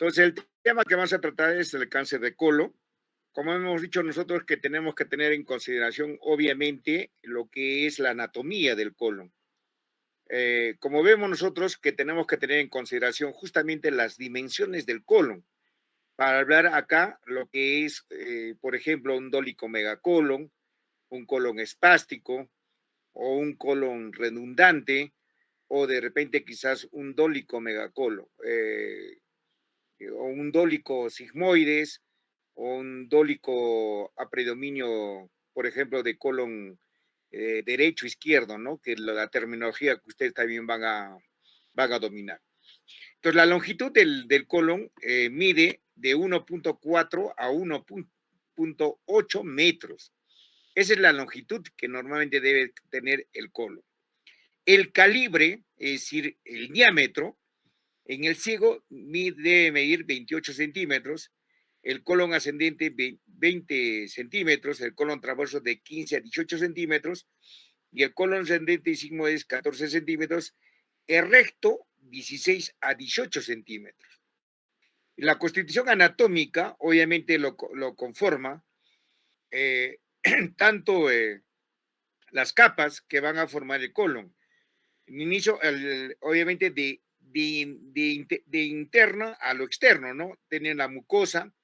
Entonces, el tema que vamos a tratar es el cáncer de colon. Como hemos dicho nosotros que tenemos que tener en consideración, obviamente, lo que es la anatomía del colon. Como vemos nosotros que tenemos que tener en consideración justamente las dimensiones del colon. Para hablar acá lo que es, por ejemplo, un dólico megacolon, un colon espástico o un colon redundante o de repente quizás un dólico megacolon o un dólico sigmoides o un dólico a predominio, por ejemplo, de colon derecho, izquierdo, ¿no? Que la terminología que ustedes también van a dominar. Entonces, la longitud del colon mide de 1.4 a 1.8 metros. Esa es la longitud que normalmente debe tener el colon. El calibre, es decir, el diámetro, en el ciego debe medir 28 centímetros, el colon ascendente 20 centímetros, el colon transverso de 15 a 18 centímetros y el colon ascendente y sigmoides 14 centímetros, el recto 16 a 18 centímetros. La constitución anatómica obviamente lo conforma tanto las capas que van a formar el colon. En inicio, obviamente, de interna a lo externo, ¿no? Tienen la mucosa,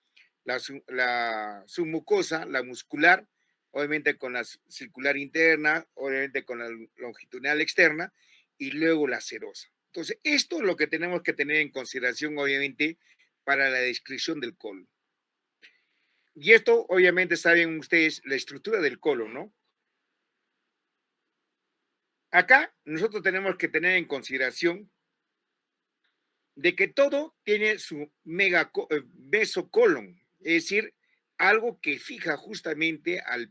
la submucosa, la muscular, obviamente con la circular interna, obviamente con la longitudinal externa, y luego la serosa. Entonces, esto es lo que tenemos que tener en consideración, obviamente, para la descripción del colon. Y esto, obviamente, saben ustedes la estructura del colon, ¿no? Acá nosotros tenemos que tener en consideración de que todo tiene su mesocolon, es decir, algo que fija justamente a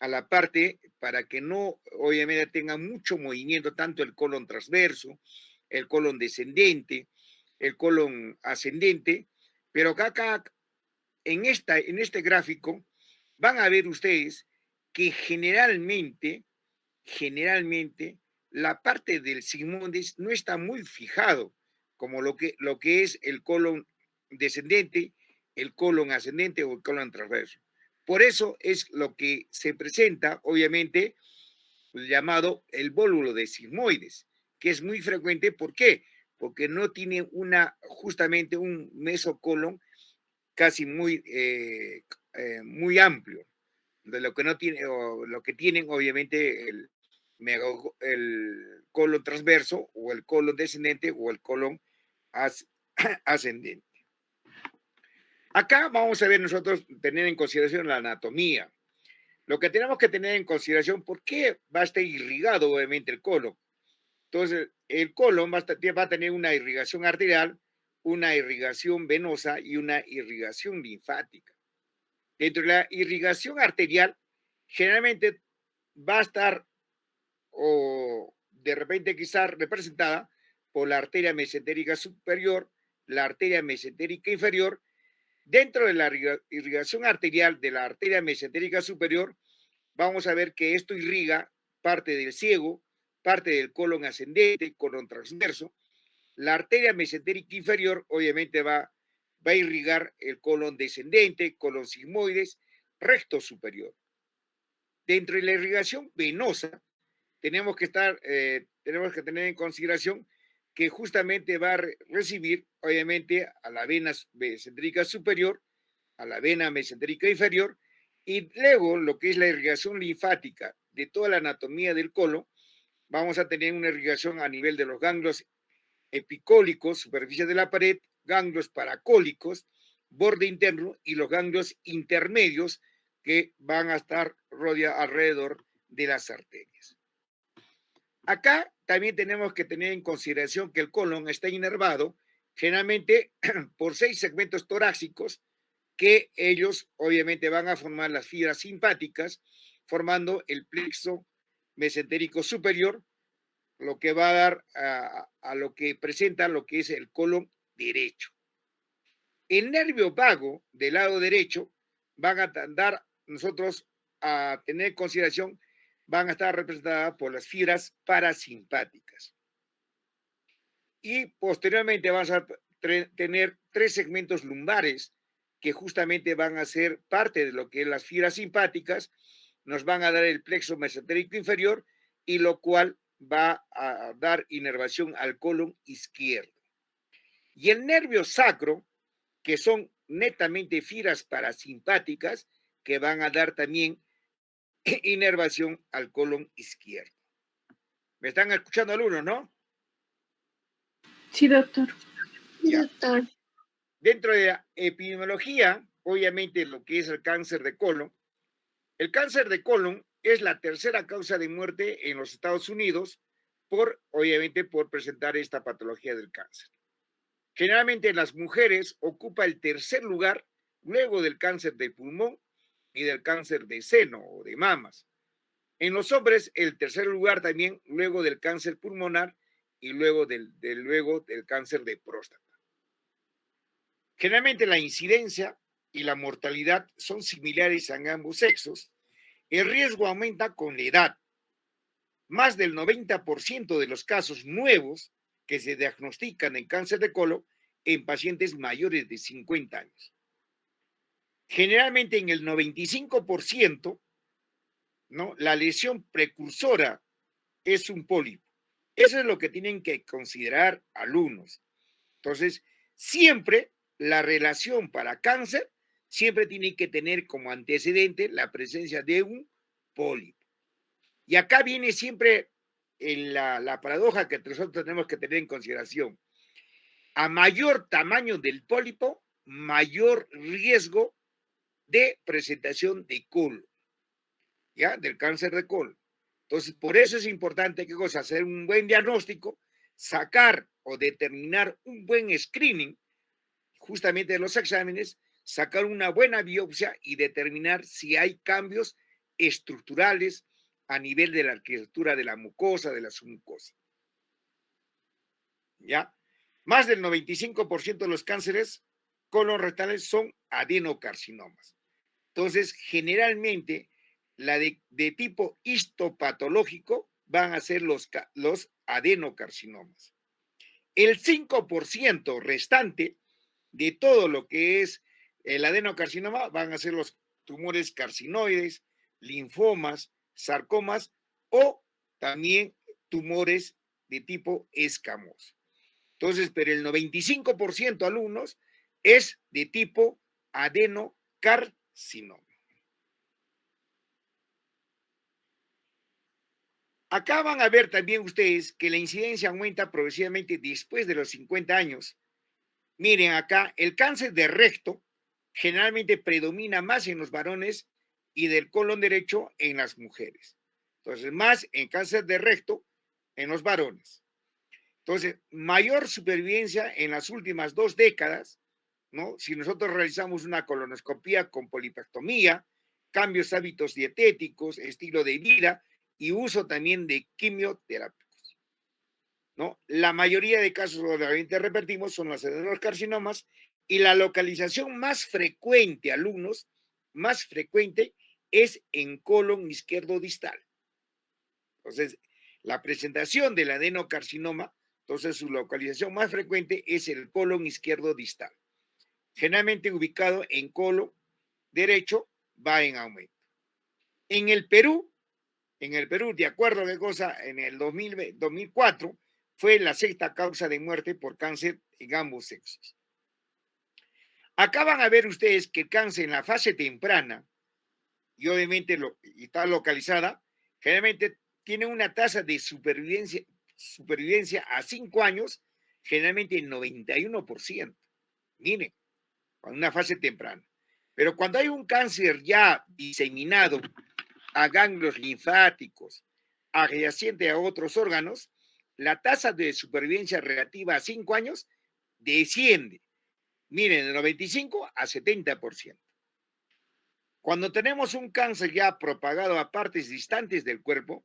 la parte para que no, obviamente, tenga mucho movimiento, tanto el colon transverso, el colon descendente, el colon ascendente, pero acá en este gráfico van a ver ustedes que generalmente, la parte del sigmoides no está muy fijado, como lo que es el colon descendente, el colon ascendente o el colon transverso. Por eso es lo que se presenta, obviamente, llamado el vólulo de sigmoides, que es muy frecuente. ¿Por qué? Porque no tiene justamente un mesocolon casi muy amplio, de lo que no tiene, o lo que tienen obviamente el colon transverso o el colon descendente o el colon as, ascendente. Acá vamos a ver nosotros tener en consideración la anatomía. Lo que tenemos que tener en consideración, ¿por qué va a estar irrigado obviamente el colon? Entonces, el colon va a tener una irrigación arterial, una irrigación venosa y una irrigación linfática. Dentro de la irrigación arterial, generalmente va a estar o de repente quizás representada por la arteria mesentérica superior, la arteria mesentérica inferior. Dentro de la irrigación arterial de la arteria mesentérica superior, vamos a ver que esto irriga parte del ciego, parte del colon ascendente, colon transverso. La arteria mesentérica inferior obviamente va a irrigar el colon descendente, colon sigmoides, recto superior. Dentro de la irrigación venosa, tenemos que tener en consideración que justamente va a recibir, obviamente, a la vena mesentérica superior, a la vena mesentérica inferior, y luego lo que es la irrigación linfática de toda la anatomía del colon, vamos a tener una irrigación a nivel de los ganglios epicólicos, superficie de la pared, ganglios paracólicos, borde interno y los ganglios intermedios que van a estar alrededor de las arterias. Acá también tenemos que tener en consideración que el colon está inervado generalmente por 6 segmentos torácicos que ellos obviamente van a formar las fibras simpáticas, formando el plexo mesentérico superior, lo que va a dar a lo que presenta lo que es el colon derecho. El nervio vago del lado derecho van a dar nosotros a tener en consideración, van a estar representadas por las fibras parasimpáticas. Y posteriormente vamos a tener 3 segmentos lumbares que justamente van a ser parte de lo que es las fibras simpáticas, nos van a dar el plexo mesentérico inferior y lo cual va a dar inervación al colon izquierdo. Y el nervio sacro, que son netamente fibras parasimpáticas, que van a dar también inervación al colon izquierdo. ¿Me están escuchando alumnos, no? Sí, doctor. Ya. Doctor. Dentro de la epidemiología, obviamente lo que es el cáncer de colon es la tercera causa de muerte en los Estados Unidos obviamente, por presentar esta patología del cáncer. Generalmente en las mujeres ocupa el tercer lugar luego del cáncer de pulmón y del cáncer de seno o de mamas. En los hombres, el tercer lugar también luego del cáncer pulmonar y luego del cáncer de próstata. Generalmente la incidencia y la mortalidad son similares en ambos sexos. El riesgo aumenta con la edad. Más del 90% de los casos nuevos que se diagnostican en cáncer de colon en pacientes mayores de 50 años. Generalmente en el 95%, ¿no?, la lesión precursora es un pólipo. Eso es lo que tienen que considerar alumnos. Entonces, siempre la relación para cáncer siempre tiene que tener como antecedente la presencia de un pólipo. Y acá viene siempre la paradoja que nosotros tenemos que tener en consideración. A mayor tamaño del pólipo, mayor riesgo de presentación de colon, ¿ya? Del cáncer de colon. Entonces, por eso es importante, ¿qué cosa? Hacer un buen diagnóstico, sacar o determinar un buen screening, justamente de los exámenes, sacar una buena biopsia y determinar si hay cambios estructurales a nivel de la arquitectura de la mucosa, de la submucosa. ¿Ya? Más del 95% de los cánceres colorectales son adenocarcinomas. Entonces, generalmente, la de tipo histopatológico van a ser los adenocarcinomas. El 5% restante de todo lo que es el adenocarcinoma van a ser los tumores carcinoides, linfomas, sarcomas o también tumores de tipo escamoso. Entonces, pero el 95% alumnos es de tipo adenocarcinoma. Acá van a ver también ustedes que la incidencia aumenta progresivamente después de los 50 años. Miren acá, el cáncer de recto generalmente predomina más en los varones y del colon derecho en las mujeres. Entonces, más en cáncer de recto en los varones. Entonces, mayor supervivencia en las últimas 2 décadas, ¿no? Si nosotros realizamos una colonoscopía con polipectomía, cambios hábitos dietéticos, estilo de vida y uso también de quimioterápicos, ¿no? La mayoría de casos, obviamente repetimos, son los adenocarcinomas y la localización más frecuente, alumnos, más frecuente es en colon izquierdo distal. Entonces, la presentación del adenocarcinoma, entonces su localización más frecuente es el colon izquierdo distal. Generalmente ubicado en colon derecho, va en aumento. En el Perú, de acuerdo a qué cosa, en el 2004, fue la sexta causa de muerte por cáncer en ambos sexos. Acá van a ver ustedes que el cáncer en la fase temprana, y obviamente está localizada, generalmente tiene una tasa de supervivencia a 5 años, generalmente el 91%. Miren, en una fase temprana. Pero cuando hay un cáncer ya diseminado a ganglios linfáticos, adyacente a otros órganos, la tasa de supervivencia relativa a 5 años desciende. Miren, de 95 a 70%. Cuando tenemos un cáncer ya propagado a partes distantes del cuerpo,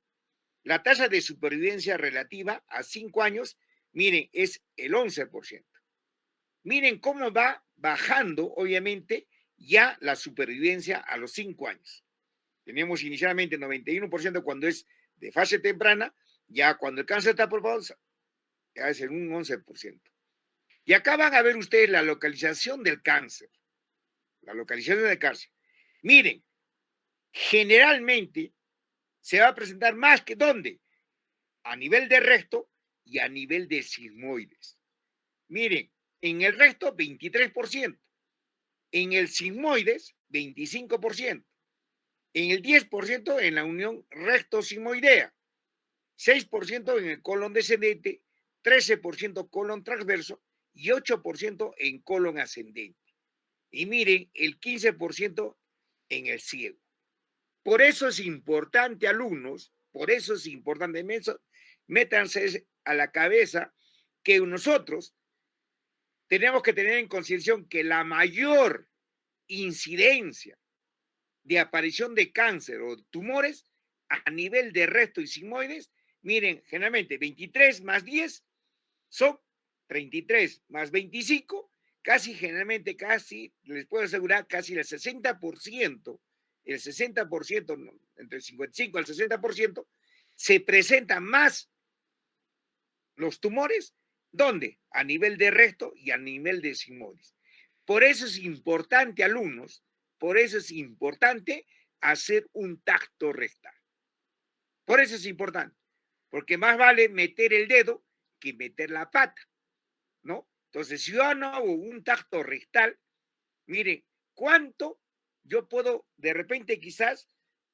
la tasa de supervivencia relativa a 5 años, miren, es el 11%. Miren cómo va bajando, obviamente, ya la supervivencia a los 5 años. Tenemos inicialmente 91% cuando es de fase temprana, ya cuando el cáncer está propagado, ya es en un 11%. Y acá van a ver ustedes la localización del cáncer. La localización del cáncer. Miren, generalmente se va a presentar más que ¿dónde? A nivel de recto y a nivel de sigmoides. Miren, en el recto 23%, en el sigmoides 25%, en el 10% en la unión recto-sigmoidea, 6% en el colon descendente, 13% colon transverso y 8% en colon ascendente. Y miren, el 15% en el ciego. Por eso es importante, alumnos, por eso es importante, métanse a la cabeza que nosotros tenemos que tener en consideración que la mayor incidencia de aparición de cáncer o tumores a nivel de recto y sigmoides, miren, generalmente 23 más 10 son 33 más 25, casi generalmente, casi, les puedo asegurar, casi el 60%, entre el 55 al 60%, se presentan más los tumores, ¿dónde? A nivel de recto y a nivel de sigmoides. Por eso es importante, alumnos, por eso es importante hacer un tacto rectal. Por eso es importante, porque más vale meter el dedo que meter la pata, ¿no? Entonces, si yo no hago un tacto rectal, miren, ¿cuánto yo puedo de repente quizás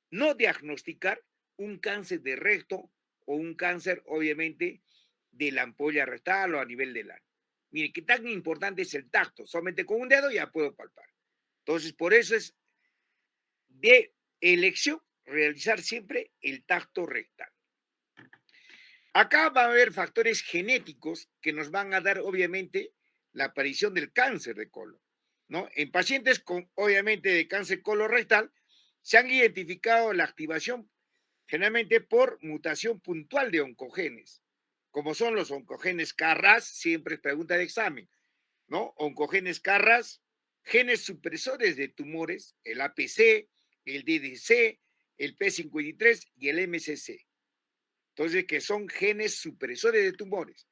no diagnosticar un cáncer de recto o un cáncer, obviamente, de la ampolla rectal o a nivel del ano? Miren, qué tan importante es el tacto. Solamente con un dedo ya puedo palpar. Entonces, por eso es de elección realizar siempre el tacto rectal. Acá va a haber factores genéticos que nos van a dar, obviamente, la aparición del cáncer de colon, ¿no? En pacientes con, obviamente, de cáncer colorectal, se han identificado la activación generalmente por mutación puntual de oncogenes, como son los oncogenes KRAS, siempre es pregunta de examen, ¿no? Oncogenes KRAS, genes supresores de tumores, el APC, el DDC, el P53 y el MCC. Entonces, que son genes supresores de tumores.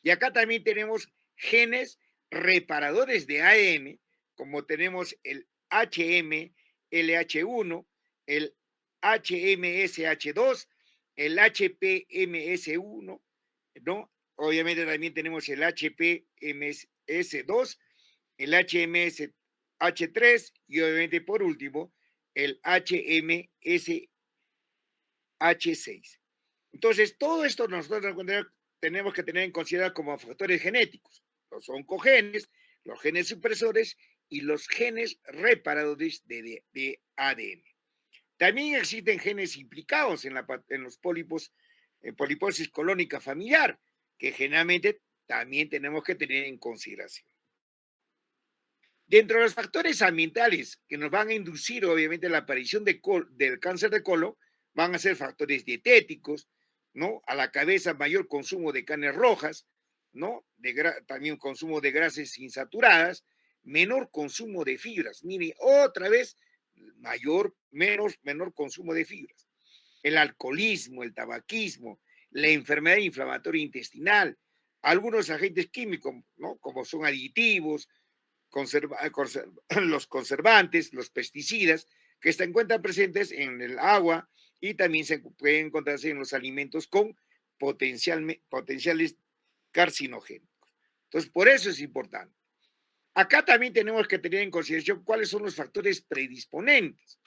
Y acá también tenemos genes reparadores de ADN, como tenemos el HMLH1, el HMSH2, el HPMS1, ¿no? Obviamente también tenemos el HPMS2, el HMSH3 y obviamente por último el HMSH6. Entonces, todo esto nosotros tenemos que tener en consideración como factores genéticos, los oncogenes, los genes supresores y los genes reparadores de ADN. También existen genes implicados en los pólipos, en poliposis colónica familiar, que generalmente también tenemos que tener en consideración. Dentro de los factores ambientales que nos van a inducir, obviamente, la aparición del cáncer de colon, van a ser factores dietéticos, ¿no? A la cabeza, mayor consumo de carnes rojas, ¿no? También consumo de grasas insaturadas, menor consumo de fibras. Mire, otra vez, menor consumo de fibras. El alcoholismo, el tabaquismo, la enfermedad inflamatoria intestinal, algunos agentes químicos, ¿no? Como son aditivos, los conservantes, los pesticidas, que se encuentran presentes en el agua y también se pueden encontrarse en los alimentos con potenciales carcinogénicos. Entonces, por eso es importante. Acá también tenemos que tener en consideración cuáles son los factores predisponentes.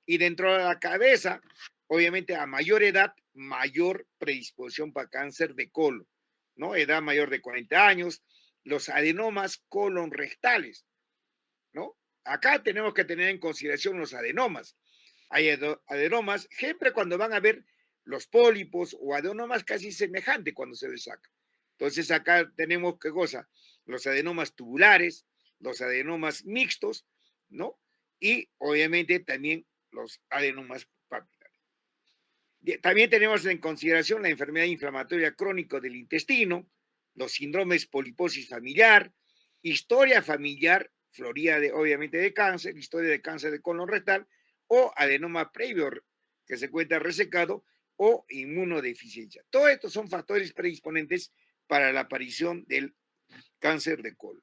Y dentro de la cabeza, obviamente a mayor edad, mayor predisposición para cáncer de colon, ¿no? Edad mayor de 40 años, los adenomas colonrectales, ¿no? Acá tenemos que tener en consideración los adenomas. Hay adenomas, siempre cuando van a ver los pólipos o adenomas casi semejantes cuando se les saca. Entonces acá tenemos, ¿qué cosa? Los adenomas tubulares, los adenomas mixtos, ¿no? Y obviamente también los adenomas papilares. También tenemos en consideración la enfermedad inflamatoria crónica del intestino, los síndromes poliposis familiar, historia familiar, floría obviamente de cáncer, historia de cáncer de colon rectal o adenoma previo que se encuentra resecado o inmunodeficiencia. Todos estos son factores predisponentes para la aparición del cáncer de colon.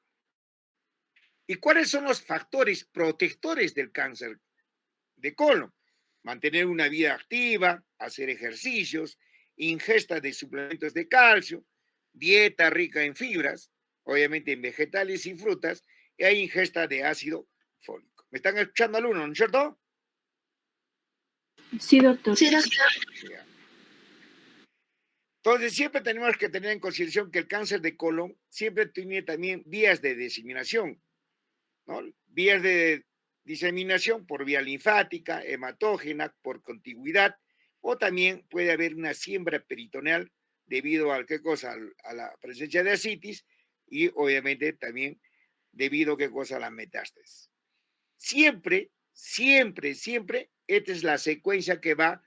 ¿Y cuáles son los factores protectores del cáncer de colon? Mantener una vida activa, hacer ejercicios, ingesta de suplementos de calcio, dieta rica en fibras, obviamente en vegetales y frutas, y hay ingesta de ácido fólico. ¿Me están escuchando, alumnos, no es cierto? Sí, doctor. Sí, doctor. Ya. Entonces, siempre tenemos que tener en consideración que el cáncer de colon siempre tiene también vías de diseminación, ¿no? Vías de diseminación por vía linfática, hematógena, por contigüidad, o también puede haber una siembra peritoneal debido a qué cosa, a la presencia de ascitis y obviamente también debido a qué cosa, a la metástasis. Siempre, siempre, siempre, esta es la secuencia que va,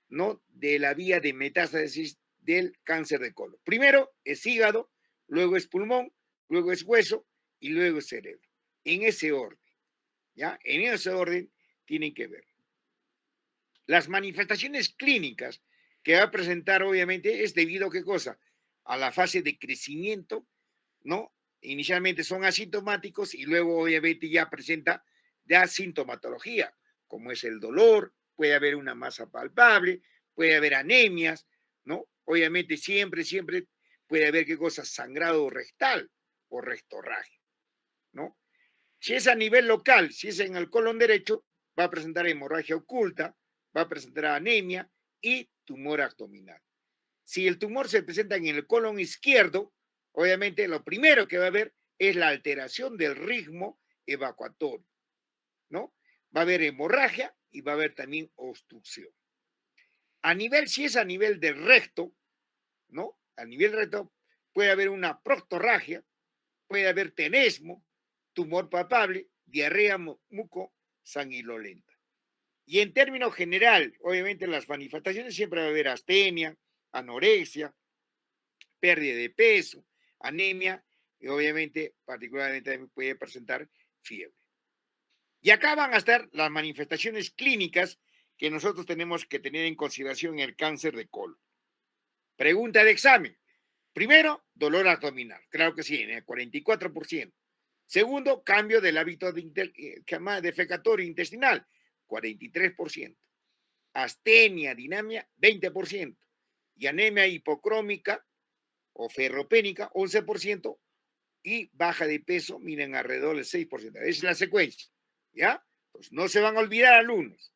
¿no?, de la vía de metástasis del cáncer de colon. Primero es hígado, luego es pulmón, luego es hueso y luego es cerebro. En ese orden, ¿ya? En ese orden tienen que ver. Las manifestaciones clínicas que va a presentar, obviamente, es debido a qué cosa? A la fase de crecimiento, ¿no? Inicialmente son asintomáticos y luego, obviamente, ya presenta ya sintomatología, como es el dolor, puede haber una masa palpable, puede haber anemias, ¿no? Obviamente, siempre, siempre puede haber qué cosa, sangrado rectal o rectorragia, ¿no? Si es a nivel local, si es en el colon derecho, va a presentar hemorragia oculta, va a presentar anemia y tumor abdominal. Si el tumor se presenta en el colon izquierdo, obviamente lo primero que va a haber es la alteración del ritmo evacuatorio, ¿no? Va a haber hemorragia y va a haber también obstrucción. Si es a nivel del recto, ¿no? A nivel recto puede haber una proctorragia, puede haber tenesmo, tumor palpable, diarrea mucosanguinolenta. Y en términos general, obviamente las manifestaciones siempre va a haber astenia, anorexia, pérdida de peso, anemia y obviamente particularmente puede presentar fiebre. Y acá van a estar las manifestaciones clínicas que nosotros tenemos que tener en consideración en el cáncer de colon. Pregunta de examen. Primero, dolor abdominal. Claro que sí, en el 44%. Segundo, cambio del hábito defecatorio intestinal, 43%. Astenia, dinamia, 20%. Y anemia hipocrómica o ferropénica, 11%. Y baja de peso, miren, alrededor del 6%. Esa es la secuencia, ¿ya? Pues no se van a olvidar, alumnos.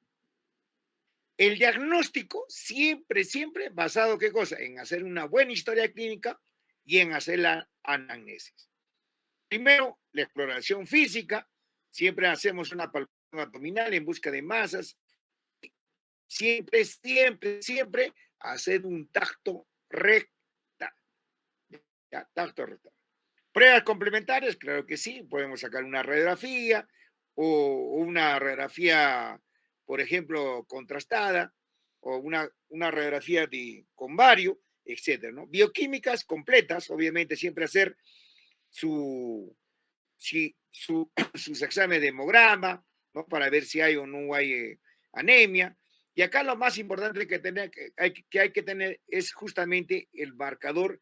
El diagnóstico siempre, siempre basado, ¿qué cosa? En hacer una buena historia clínica y en hacer la anamnesis. Primero, la exploración física. Siempre hacemos una palpación abdominal en busca de masas. Siempre, siempre, siempre hacer un tacto rectal. ¿Ya? Tacto rectal. Pruebas complementarias, claro que sí. Podemos sacar una radiografía o una radiografía, por ejemplo, contrastada o una radiografía con vario, etcétera, ¿no? Bioquímicas completas, obviamente, siempre hacer sus exámenes de hemograma, ¿no? Para ver si hay o no hay anemia. Y acá lo más importante que hay que tener es justamente el marcador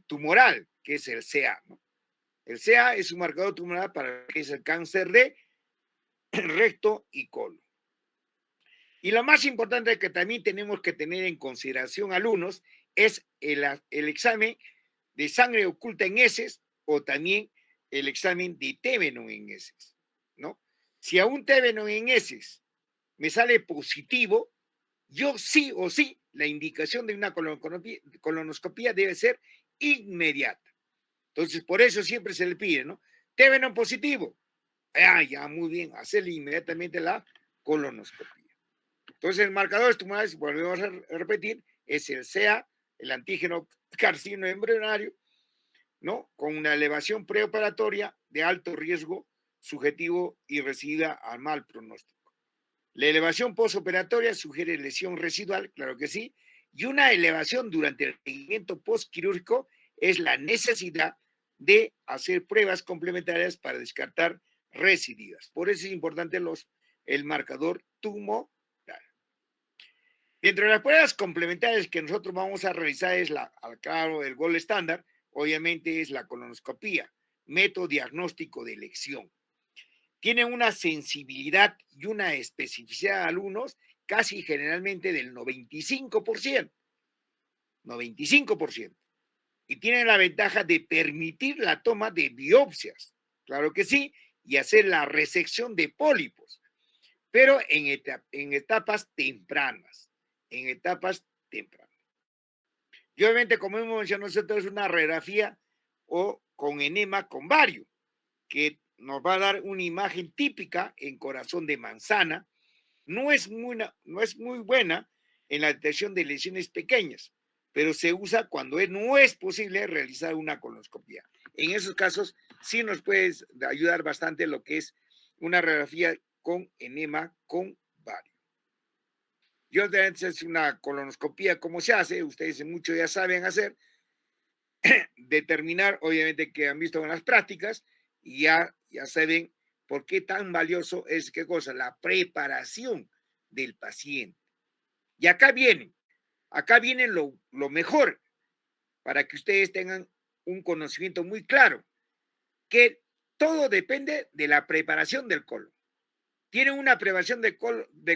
tumoral, que es el CA, ¿no? El CA es un marcador tumoral para que es el cáncer de recto y colon. Y lo más importante que también tenemos que tener en consideración, alumnos, es el examen de sangre oculta en heces o también el examen de T-Venom en heces, ¿no? Si a un T-Venom en heces me sale positivo, yo sí o sí, la indicación de una colonoscopía debe ser inmediata. Entonces, por eso siempre se le pide, ¿no? T-Venom positivo. Ah, ya, muy bien, hacerle inmediatamente la colonoscopía. Entonces, el marcador tumoral, volvemos a repetir, es el CA, el antígeno carcino embrionario, ¿no? Con una elevación preoperatoria de alto riesgo subjetivo y recibida a mal pronóstico. La elevación postoperatoria sugiere lesión residual, claro que sí, y una elevación durante el seguimiento postquirúrgico es la necesidad de hacer pruebas complementarias para descartar recidivas. Por eso es importante el marcador tumoral. Dentro de las pruebas complementarias que nosotros vamos a realizar es claro, el gold estándar obviamente es la colonoscopía, método diagnóstico de elección. Tienen una sensibilidad y una especificidad de algunos casi generalmente del 95%, 95%. Y tienen la ventaja de permitir la toma de biopsias, claro que sí, y hacer la resección de pólipos, pero en etapas tempranas, en etapas tempranas. Y obviamente, como hemos mencionado nosotros, es una radiografía o con enema con vario, que nos va a dar una imagen típica en corazón de manzana. No es muy buena en la detección de lesiones pequeñas, pero se usa cuando no es posible realizar una colonoscopia. En esos casos sí nos puede ayudar bastante lo que es una radiografía con enema con vario. Yo es una colonoscopia, ¿cómo se hace? Ustedes mucho ya saben hacer, determinar, obviamente que han visto en las prácticas, y ya saben por qué tan valioso es, ¿qué cosa? La preparación del paciente. Y acá viene lo mejor para que ustedes tengan un conocimiento muy claro, que todo depende de la preparación del colon. ¿Tienen una preparación de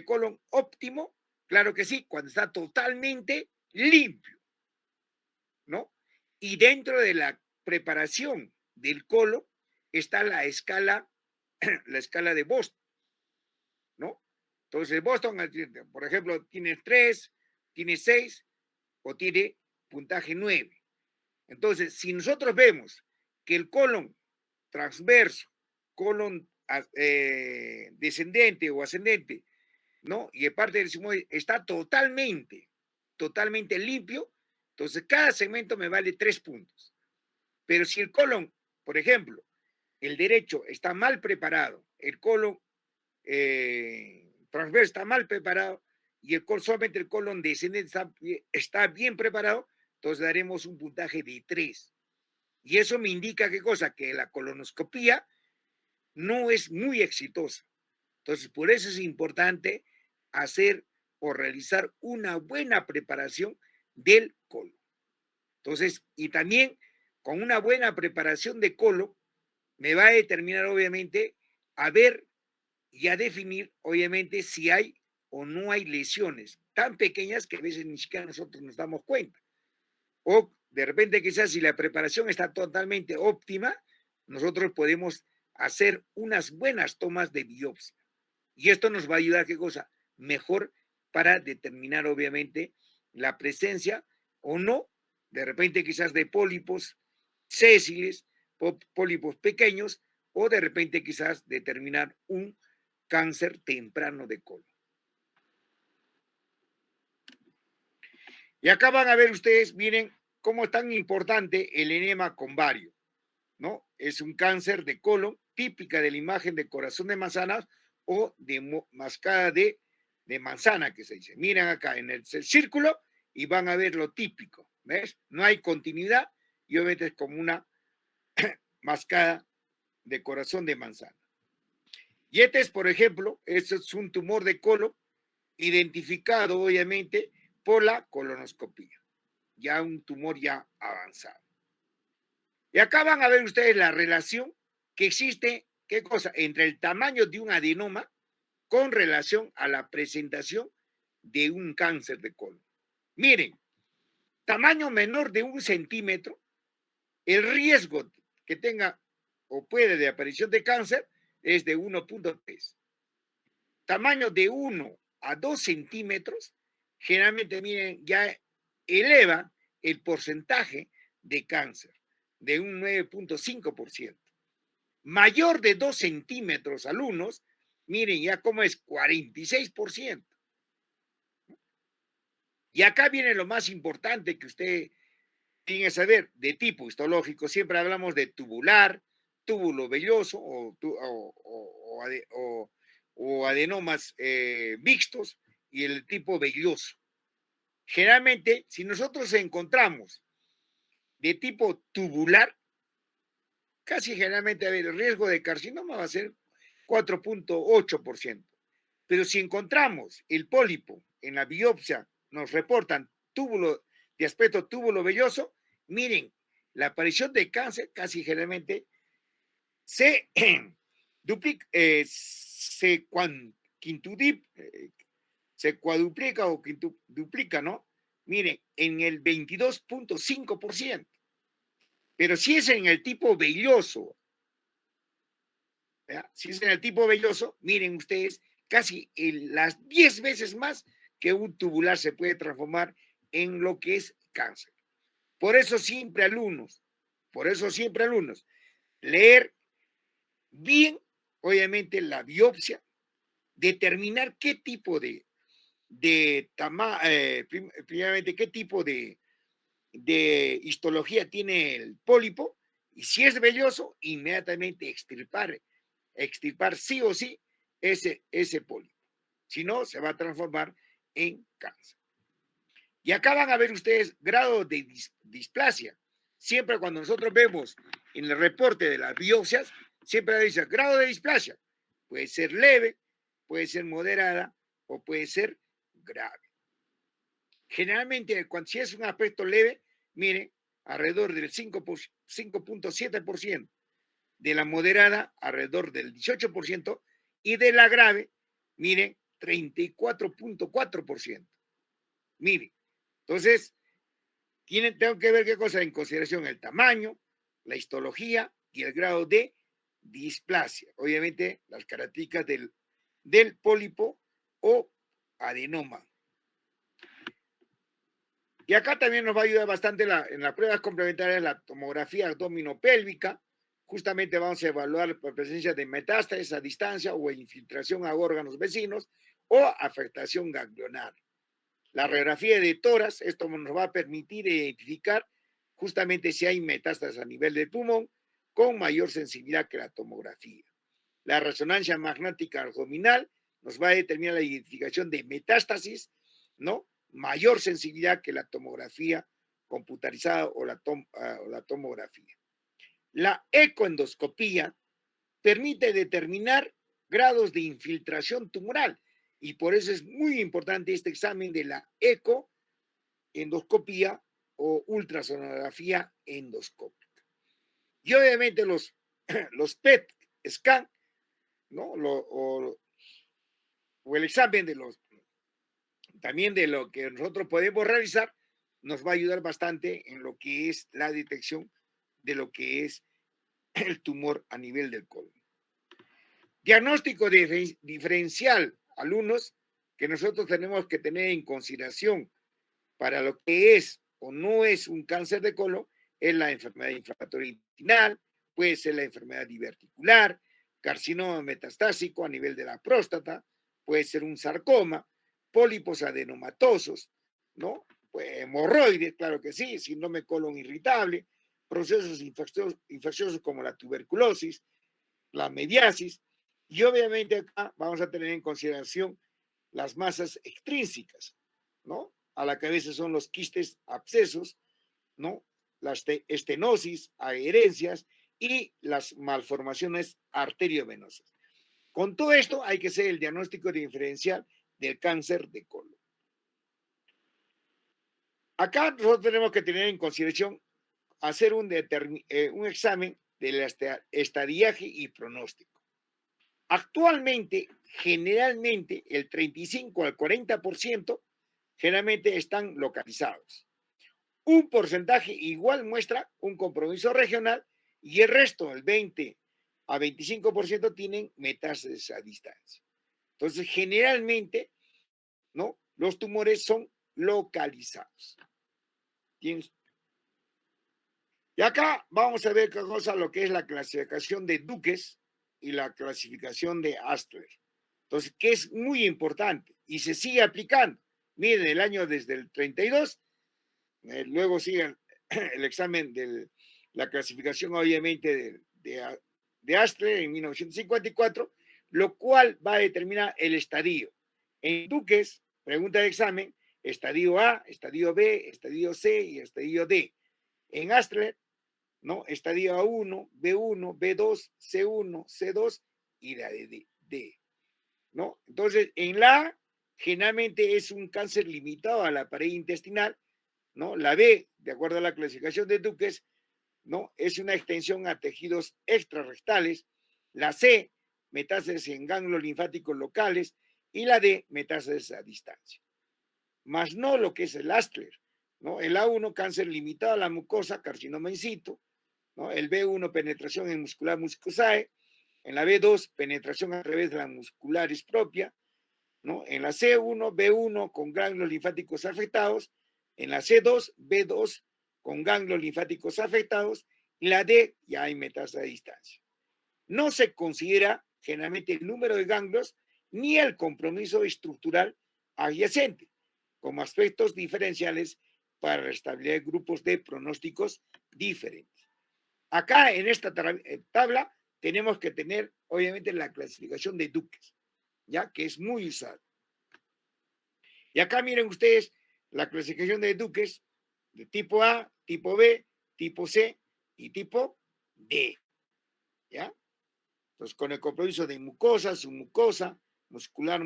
colon óptimo? Claro que sí, cuando está totalmente limpio, ¿no? Y dentro de la preparación del colon está la escala de Boston, ¿no? Entonces, Boston, por ejemplo, tiene 3, tiene 6 o tiene puntaje 9. Entonces, si nosotros vemos que el colon transverso, colon descendente o ascendente, ¿no? Y el parte del sigmoide está totalmente limpio, entonces cada segmento me vale 3 puntos. Pero si el colon, por ejemplo, el derecho está mal preparado, el colon transverso está mal preparado y solamente el colon descendente está bien preparado, entonces daremos un puntaje de 3. Y eso me indica qué cosa, que la colonoscopía no es muy exitosa. Entonces, por eso es importante hacer o realizar una buena preparación del colon. Entonces, y también con una buena preparación de colon, me va a determinar obviamente a ver y a definir obviamente si hay o no hay lesiones tan pequeñas que a veces ni siquiera nosotros nos damos cuenta. O de repente quizás si la preparación está totalmente óptima, nosotros podemos hacer unas buenas tomas de biopsia. Y esto nos va a ayudar, ¿qué cosa? Mejor para determinar obviamente la presencia o no, de repente quizás de pólipos sésiles, pólipos pequeños, o de repente quizás determinar un cáncer temprano de colon. Y acá van a ver ustedes, miren cómo es tan importante el enema con vario, ¿no? Es un cáncer de colon típica de la imagen de corazón de manzana o de mascada de manzana, que se dice. Miren acá en el círculo y van a ver lo típico, ¿ves? No hay continuidad y obviamente es como una mascada de corazón de manzana. Y este es, por ejemplo, este es un tumor de colon identificado, obviamente, por la colonoscopía. Ya un tumor ya avanzado. Y acá van a ver ustedes la relación que existe, ¿qué cosa? Entre el tamaño de un adenoma con relación a la presentación de un cáncer de colon. Miren, tamaño menor de 1 centímetro, el riesgo que tenga o puede de aparición de cáncer es de 1.3. Tamaño de 1 a 2 centímetros, generalmente, miren, ya eleva el porcentaje de cáncer de un 9.5%. Mayor de 2 centímetros alumnos, miren ya cómo es 46%. Y acá viene lo más importante que usted tiene que saber, de tipo histológico. Siempre hablamos de tubular, túbulo velloso o adenomas mixtos y el tipo velloso. Generalmente, si nosotros encontramos de tipo tubular, casi generalmente el riesgo de carcinoma va a ser 4.8%. Pero si encontramos el pólipo en la biopsia, nos reportan túbulo de aspecto túbulo velloso, miren, la aparición de cáncer casi generalmente se duplica, se cuadruplica o quintuplica, ¿no? Miren, en el 22.5%. Pero si es en el tipo velloso, ¿ya? Si es en el tipo velloso, miren ustedes, casi las 10 veces más que un tubular se puede transformar en lo que es cáncer. Por eso siempre alumnos, leer bien, obviamente, la biopsia, determinar qué tipo primeramente, qué tipo de histología tiene el pólipo, y si es velloso, inmediatamente extirpar sí o sí ese pólipo. Si no, se va a transformar en cáncer. Y acá van a ver ustedes grado de displasia. Siempre cuando nosotros vemos en el reporte de las biopsias, siempre dice grado de displasia. Puede ser leve, puede ser moderada o puede ser grave. Generalmente, si es un aspecto leve, miren, alrededor del 5.7%, de la moderada alrededor del 18% y de la grave, miren, 34.4%. Miren, entonces, tengo que ver qué cosa en consideración: el tamaño, la histología y el grado de displasia. Obviamente, las características del pólipo o adenoma. Y acá también nos va a ayudar bastante en las pruebas complementarias la tomografía abdominopélvica. Justamente vamos a evaluar la presencia de metástasis a distancia o infiltración a órganos vecinos o afectación ganglionar. La radiografía de tórax, esto nos va a permitir identificar justamente si hay metástasis a nivel del pulmón con mayor sensibilidad que la tomografía. La resonancia magnética abdominal nos va a determinar la identificación de metástasis, ¿no? Mayor sensibilidad que la tomografía computarizada o la tomografía. La ecoendoscopía permite determinar grados de infiltración tumoral y por eso es muy importante este examen de la ecoendoscopía o ultrasonografía endoscópica. Y obviamente los PET scan, ¿no? O el examen también de lo que nosotros podemos realizar, nos va a ayudar bastante en lo que es la detección de lo que es el tumor a nivel del colon. Diagnóstico diferencial, alumnos, que nosotros tenemos que tener en consideración para lo que es o no es un cáncer de colon, es la enfermedad inflamatoria intestinal, puede ser la enfermedad diverticular, carcinoma metastásico a nivel de la próstata, puede ser un sarcoma, pólipos adenomatosos, ¿no? Pues, hemorroides, claro que sí, síndrome colon irritable, procesos infecciosos como la tuberculosis, la mediasis, y obviamente acá vamos a tener en consideración las masas extrínsecas, ¿no? A la cabeza son los quistes abscesos, ¿no? Las estenosis, adherencias y las malformaciones arteriovenosas. Con todo esto hay que hacer el diagnóstico diferencial del cáncer de colon. Acá nosotros tenemos que tener en consideración hacer un examen del estadiaje y pronóstico. Actualmente, generalmente, el 35 al 40% generalmente están localizados. Un porcentaje igual muestra un compromiso regional y el resto, el 20 a 25%, tienen metástasis a distancia. Entonces, generalmente, ¿no? Los tumores son localizados. ¿Tienes? Y acá vamos a ver qué cosa lo que es la clasificación de Dukes y la clasificación de Astler. Entonces, que es muy importante y se sigue aplicando. Miren, el año desde el 32, luego sigue el examen de la clasificación, obviamente, de Astler en 1954, lo cual va a determinar el estadio. En Dukes, pregunta de examen, estadio A, estadio B, estadio C y estadio D. En Astler, ¿no? Estadio A1, B1, B2, C1, C2 y la de D, ¿no? Entonces, en la A, generalmente es un cáncer limitado a la pared intestinal, ¿no? La B, de acuerdo a la clasificación de Dukes, ¿no? Es una extensión a tejidos extrarrectales. La C, metástasis en ganglios linfáticos locales. Y la D, metástasis a distancia. Más no lo que es el Astler, ¿no? El A1, cáncer limitado a la mucosa, carcinoma in situ, ¿no? El B1, penetración en muscular mucosae. En la B2, penetración a través de la muscularis propia, ¿no? En la C1, B1 con ganglios linfáticos afectados. En la C2, B2 con ganglios linfáticos afectados. Y la D, ya hay metástasis a distancia. No se considera generalmente el número de ganglios ni el compromiso estructural adyacente, como aspectos diferenciales para restablecer grupos de pronósticos diferentes. Acá en esta tabla tenemos que tener, obviamente, la clasificación de Duques, ya que es muy usada. Y acá miren ustedes la clasificación de Duques de tipo A, tipo B, tipo C y tipo D, ¿ya? Entonces, con el compromiso de mucosa, submucosa, muscular,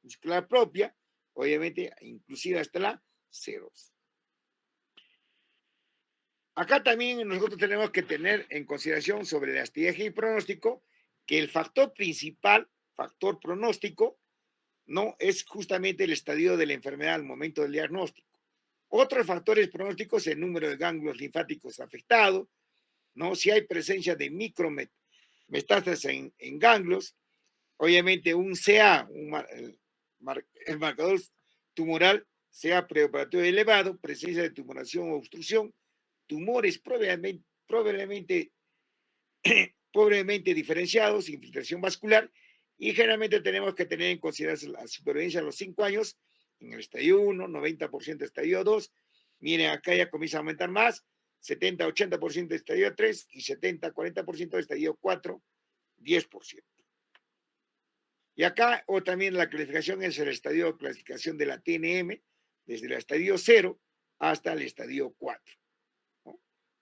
muscular propia, obviamente, inclusive hasta la C2. Acá también nosotros tenemos que tener en consideración sobre la estiaje y pronóstico que el factor principal, factor pronóstico, no es justamente el estadio de la enfermedad al momento del diagnóstico. Otros factores pronósticos, el número de ganglios linfáticos afectados, ¿no? Si hay presencia de micrometástasis en ganglios, obviamente un CA, el marcador tumoral, sea preoperatorio elevado, presencia de tumoración o obstrucción, tumores probablemente diferenciados, infiltración vascular, y generalmente tenemos que tener en consideración la supervivencia a los 5 años, en el estadio 1, 90% estadio 2, miren acá ya comienza a aumentar más, 70-80% de estadio 3 y 70-40% de estadio 4, 10%. Y acá, o también la clasificación es el estadio de clasificación de la TNM, desde el estadio 0 hasta el estadio 4, ¿no?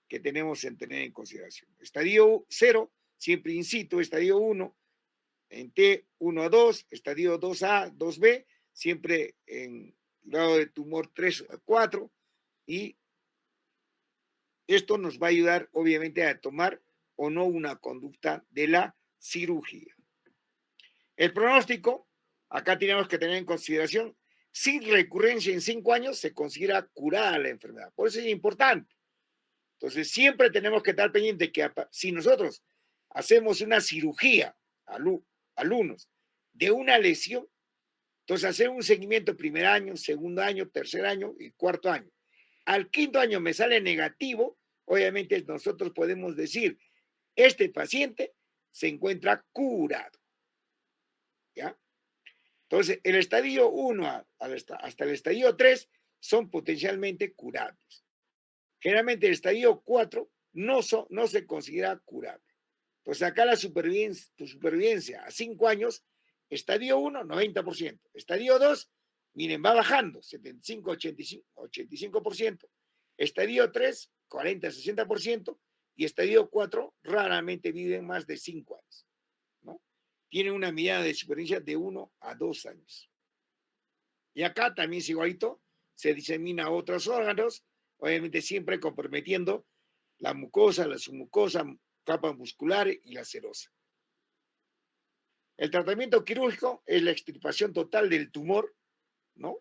Que tenemos en tener en consideración. Estadio 0, siempre in situ, estadio 1, en T1 a 2, estadio 2A, 2B, siempre en grado de tumor 3 a 4, y esto nos va a ayudar, obviamente, a tomar o no una conducta de la cirugía. El pronóstico, acá tenemos que tener en consideración, sin recurrencia en 5 años se considera curada la enfermedad. Por eso es importante. Entonces, siempre tenemos que estar pendientes que si nosotros hacemos una cirugía, alumnos, de una lesión, entonces hacer un seguimiento primer año, segundo año, tercer año y cuarto año. Al quinto año me sale negativo, obviamente nosotros podemos decir, este paciente se encuentra curado. ¿Ya? Entonces, el estadio 1 hasta el estadio 3 son potencialmente curables. Generalmente el estadio 4 no se considera curable. Entonces, acá la supervivencia a 5 años, estadio 1, 90%. Estadio 2, miren, va bajando, 75, 85%. Estadio 3, 40, 60%. Y estadio 4, raramente viven más de 5 años. Tiene una medida de supervivencia de 1 a 2 años. Y acá también es igualito, se disemina a otros órganos, obviamente siempre comprometiendo la mucosa, la submucosa, capa muscular y la serosa. El tratamiento quirúrgico es la extirpación total del tumor, ¿no?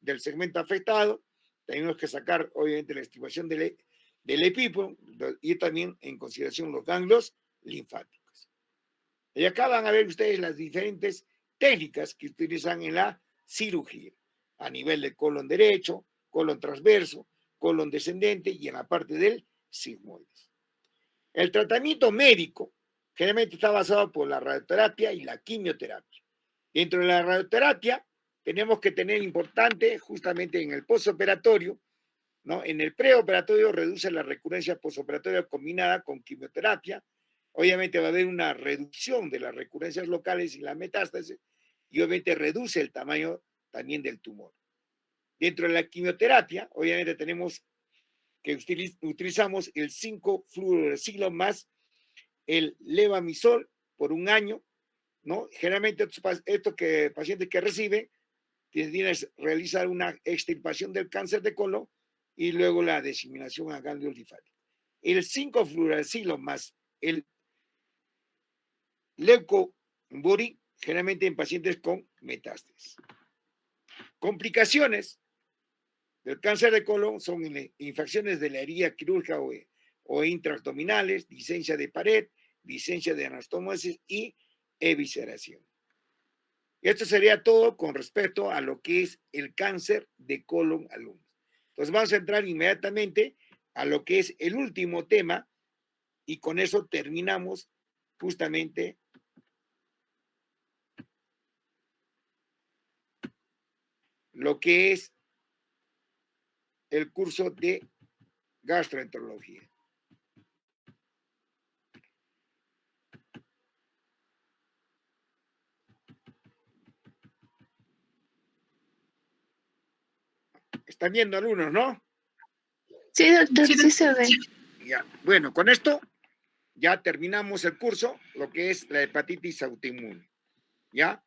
Del segmento afectado. Tenemos que sacar, obviamente, la extirpación del epípodo y también en consideración los ganglios linfáticos. Y acá van a ver ustedes las diferentes técnicas que utilizan en la cirugía, a nivel de colon derecho, colon transverso, colon descendente y en la parte del sigmoides. El tratamiento médico generalmente está basado por la radioterapia y la quimioterapia. Dentro de la radioterapia tenemos que tener importante justamente en el postoperatorio, ¿no? En el preoperatorio reduce la recurrencia postoperatoria combinada con quimioterapia. Obviamente va a haber una reducción de las recurrencias locales y la metástasis y obviamente reduce el tamaño también del tumor. Dentro de la quimioterapia, obviamente tenemos que utilizamos el 5-fluorouracilo más el levamisol por un año, ¿no? Generalmente estos pacientes que reciben tienen que realizar una extirpación del cáncer de colon y luego la diseminación a ganglios linfáticos. el 5-fluoracilo más el leucovorin, generalmente en pacientes con metástasis. Complicaciones del cáncer de colon son infecciones de la herida quirúrgica o intraabdominales, disencia de pared, disencia de anastomosis y evisceración. Y esto sería todo con respecto a lo que es el cáncer de colon, alumnos. Entonces vamos a entrar inmediatamente a lo que es el último tema y con eso terminamos justamente lo que es el curso de gastroenterología. Están viendo alumnos, ¿no? Sí, doctor, sí se ve. Ya. Bueno, con esto ya terminamos el curso, lo que es la hepatitis autoinmune. ¿Ya?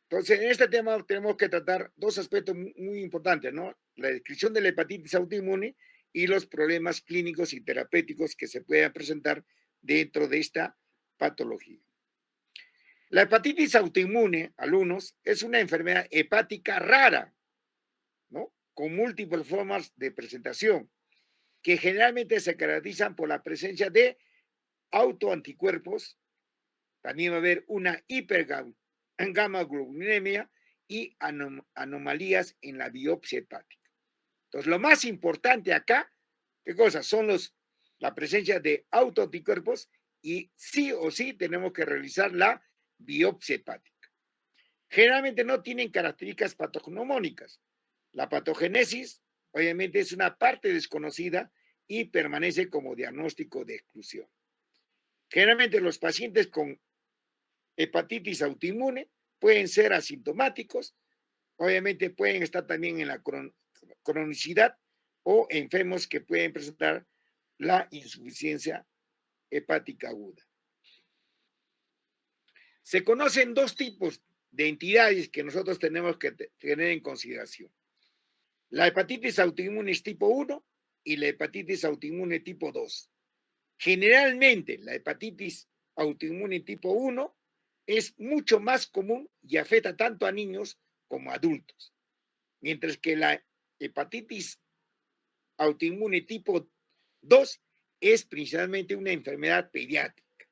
Entonces, en este tema tenemos que tratar dos aspectos muy importantes, ¿no? La descripción de la hepatitis autoinmune y los problemas clínicos y terapéuticos que se puedan presentar dentro de esta patología. La hepatitis autoinmune, alumnos, es una enfermedad hepática rara, ¿no? Con múltiples formas de presentación, que generalmente se caracterizan por la presencia de autoanticuerpos. También va a haber una hipergamaglobulinemia y anomalías en la biopsia hepática. Entonces, lo más importante acá, ¿qué cosas? Son la presencia de autoanticuerpos y sí o sí tenemos que realizar la biopsia hepática. Generalmente no tienen características patognomónicas. La patogénesis, obviamente, es una parte desconocida y permanece como diagnóstico de exclusión. Generalmente los pacientes con hepatitis autoinmune pueden ser asintomáticos, obviamente pueden estar también en la cronicidad o enfermos que pueden presentar la insuficiencia hepática aguda. Se conocen dos tipos de entidades que nosotros tenemos que tener en consideración. La hepatitis autoinmune tipo 1 y la hepatitis autoinmune tipo 2. Generalmente la hepatitis autoinmune tipo 1 es mucho más común y afecta tanto a niños como a adultos, mientras que la hepatitis autoinmune tipo 2 es principalmente una enfermedad pediátrica.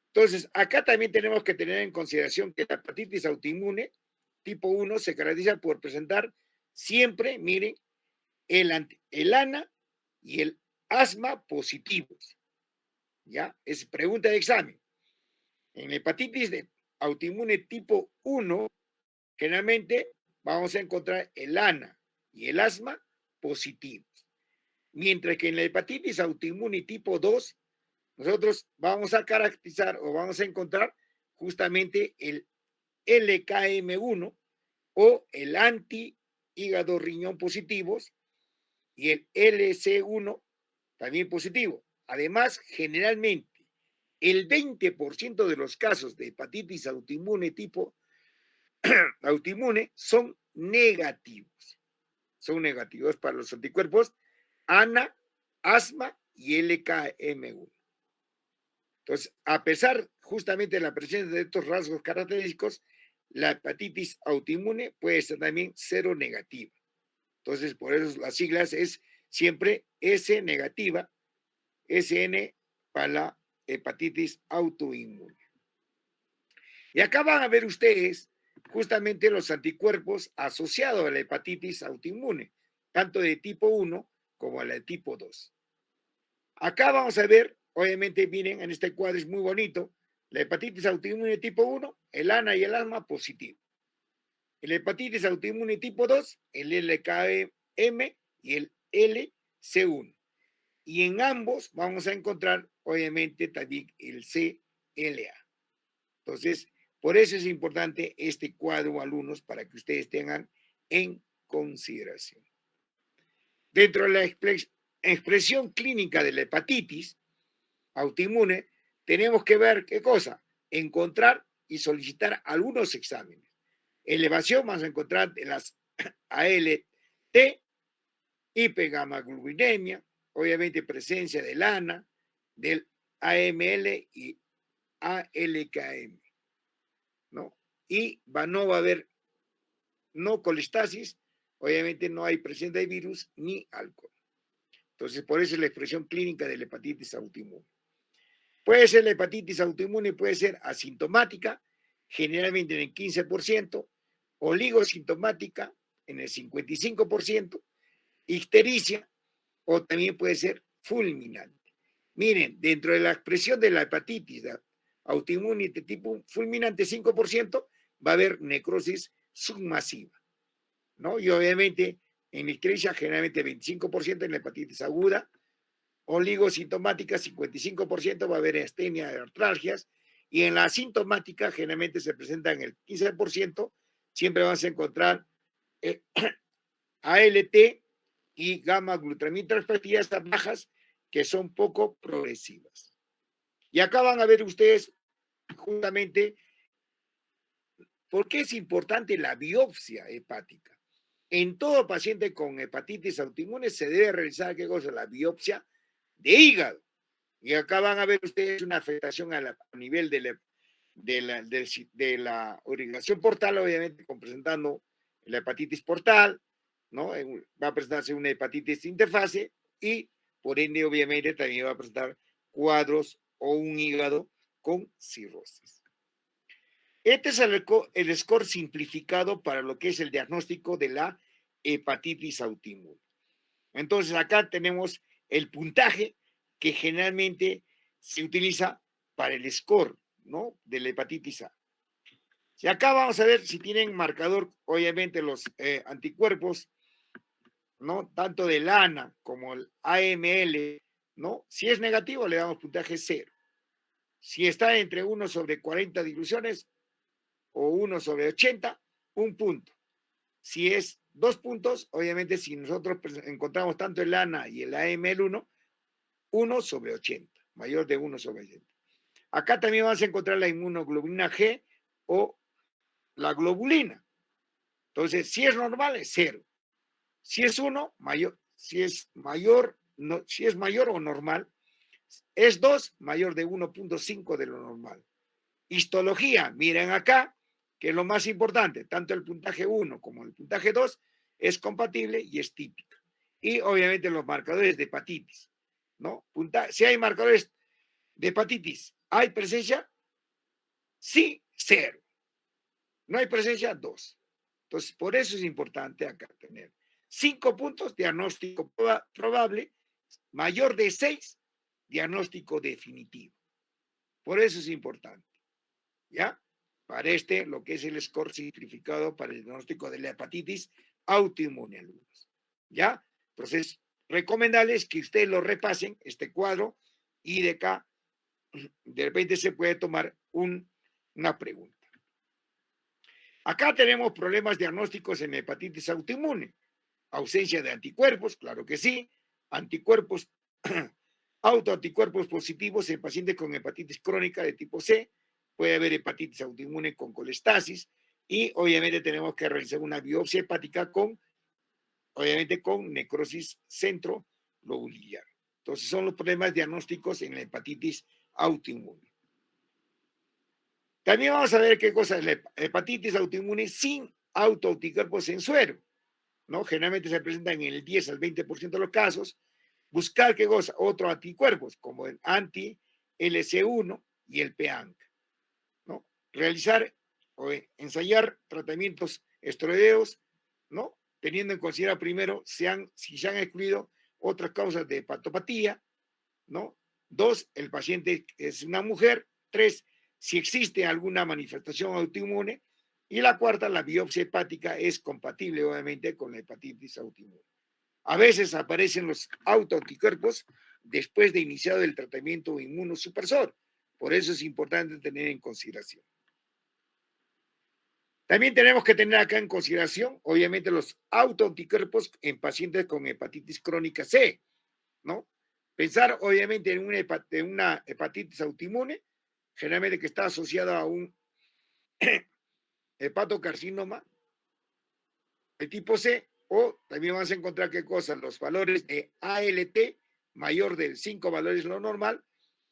Entonces, acá también tenemos que tener en consideración que la hepatitis autoinmune tipo 1 se caracteriza por presentar siempre, miren, el ANA y el asma positivos. ¿Ya? Es pregunta de examen. En la hepatitis de autoinmune tipo 1, generalmente vamos a encontrar el ANA y el asma positivos. Mientras que en la hepatitis autoinmune tipo 2, nosotros vamos a caracterizar o vamos a encontrar justamente el LKM1 o el anti-hígado riñón positivos y el LC1 también positivo. Además, generalmente, el 20% de los casos de hepatitis autoinmune tipo autoinmune son negativos. Son negativos para los anticuerpos ANA, asma y LKM1. Entonces, a pesar justamente de la presencia de estos rasgos característicos, la hepatitis autoinmune puede ser también cero negativa. Entonces, por eso las siglas es siempre S negativa, SN para la hepatitis autoinmune. Y acá van a ver ustedes justamente los anticuerpos asociados a la hepatitis autoinmune, tanto de tipo 1 como a la de tipo 2. Acá vamos a ver, obviamente, miren, en este cuadro es muy bonito, la hepatitis autoinmune tipo 1, el ANA y el asma positivo. El hepatitis autoinmune tipo 2, el LKM y el LC1. Y en ambos vamos a encontrar, obviamente, también el CLA. Entonces, por eso es importante este cuadro, alumnos, para que ustedes tengan en consideración. Dentro de la expresión clínica de la hepatitis autoinmune, tenemos que ver qué cosa, encontrar y solicitar algunos exámenes. Elevación vamos a encontrar en las ALT, hipergamaglobulinemia, obviamente presencia del ANA, del AML y ALKM, ¿no? Y no va a haber no colestasis, obviamente no hay presencia de virus ni alcohol. Entonces, por eso es la expresión clínica de la hepatitis autoinmune. Puede ser la hepatitis autoinmune, puede ser asintomática, generalmente en el 15%, oligosintomática en el 55%, ictericia, o también puede ser fulminante. Miren, dentro de la expresión de la hepatitis autoinmune de tipo fulminante 5%, va a haber necrosis submasiva, ¿no? Y obviamente en ictericia generalmente 25% en la hepatitis aguda, oligosintomática 55% va a haber astenia de artralgias, y en la asintomática generalmente se presenta en el 15%, siempre vas a encontrar ALT y gamma glutaminas transpartidas bajas que son poco progresivas. Y acá van a ver ustedes justamente por qué es importante la biopsia hepática. En todo paciente con hepatitis autoinmune se debe realizar, ¿qué cosa? La biopsia de hígado. Y acá van a ver ustedes una afectación a nivel de la irrigación portal, obviamente presentando la hepatitis portal, ¿no? Va a presentarse una hepatitis interfase y por ende obviamente también va a presentar cuadros o un hígado con cirrosis. Este es el score simplificado para lo que es el diagnóstico de la hepatitis autoinmune. Entonces acá tenemos el puntaje que generalmente se utiliza para el score, ¿no? De la hepatitis A. Y acá vamos a ver si tienen marcador, obviamente, los anticuerpos, ¿no? Tanto del ANA como el AML, ¿no? Si es negativo, le damos puntaje 0. Si está entre 1/40 diluciones o 1/80, un punto. Si es 2 puntos, obviamente, si nosotros encontramos tanto el ANA y el AML1, 1/80, mayor de 1/80. Acá también vas a encontrar la inmunoglobulina G o la globulina. Entonces, si es normal, es 0. Si es 1, mayor. Si es mayor, no, si es mayor o normal, es 2, mayor de 1.5 de lo normal. Histología, miren acá, que es lo más importante, tanto el puntaje 1 como el puntaje 2 es compatible y es típica. Y obviamente los marcadores de hepatitis, ¿no? Si hay marcadores de hepatitis, ¿hay presencia? Sí, 0. No hay presencia, 2. Entonces, por eso es importante acá tener 5 puntos, diagnóstico probable, mayor de 6, diagnóstico definitivo. Por eso es importante, ¿ya? Para lo que es el score simplificado para el diagnóstico de la hepatitis autoinmune, alumnos, ¿ya? Entonces, recomendarles que ustedes lo repasen, este cuadro, y de acá, de repente se puede tomar una pregunta. Acá tenemos problemas diagnósticos en hepatitis autoinmune. Ausencia de anticuerpos, claro que sí. Anticuerpos, autoanticuerpos positivos en pacientes con hepatitis crónica de tipo C. Puede haber hepatitis autoinmune con colestasis. Y obviamente tenemos que realizar una biopsia hepática obviamente con necrosis centrolobular. Entonces son los problemas diagnósticos en la hepatitis autoinmune. También vamos a ver qué cosa es la hepatitis autoinmune sin autoanticuerpos en suero, ¿no? Generalmente se presenta en el 10 al 20% de los casos. Buscar qué cosa, otros anticuerpos, como el anti-LC1 y el PANC, ¿no? Realizar o ensayar tratamientos esteroideos, ¿no? Teniendo en consideración primero si se han excluido otras causas de hepatopatía, ¿no? 2, el paciente es una mujer. 3, si existe alguna manifestación autoinmune. Y la cuarta, la biopsia hepática es compatible obviamente con la hepatitis autoinmune. A veces aparecen los autoanticuerpos después de iniciado el tratamiento inmunosupresor. Por eso es importante tener en consideración. También tenemos que tener acá en consideración, obviamente, los autoanticuerpos en pacientes con hepatitis crónica C, ¿no? Pensar, obviamente, en una hepatitis autoinmune, generalmente que está asociada a un hepatocarcinoma de tipo C, o también vas a encontrar qué cosas, los valores de ALT mayor de 5 valores lo normal,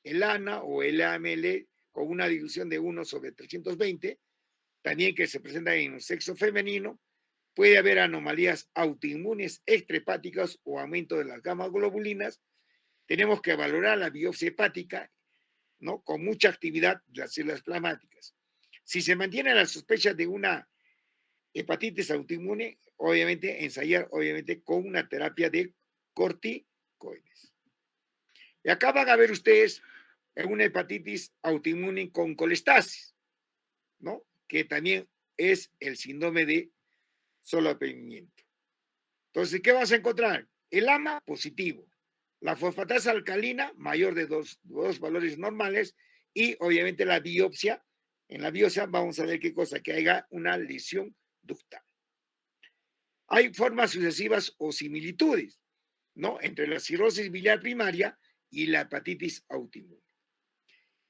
el ANA o el AML con una dilución de 1/320, también que se presenta en el sexo femenino. Puede haber anomalías autoinmunes extrahepáticas o aumento de las gamma globulinas. Tenemos que valorar la biopsia hepática, ¿no? Con mucha actividad de las células plasmáticas. Si se mantiene la sospecha de una hepatitis autoinmune, obviamente ensayar con una terapia de corticoides. Y acá van a ver ustedes una hepatitis autoinmune con colestasis, ¿no? Que también es el síndrome de solapamiento. Entonces, ¿qué vas a encontrar? El AMA positivo, la fosfatasa alcalina mayor de dos valores normales y obviamente la biopsia. En la biopsia vamos a ver qué cosa, que haya una lesión ductal. Hay formas sucesivas o similitudes, ¿no? Entre la cirrosis biliar primaria y la hepatitis autoinmune.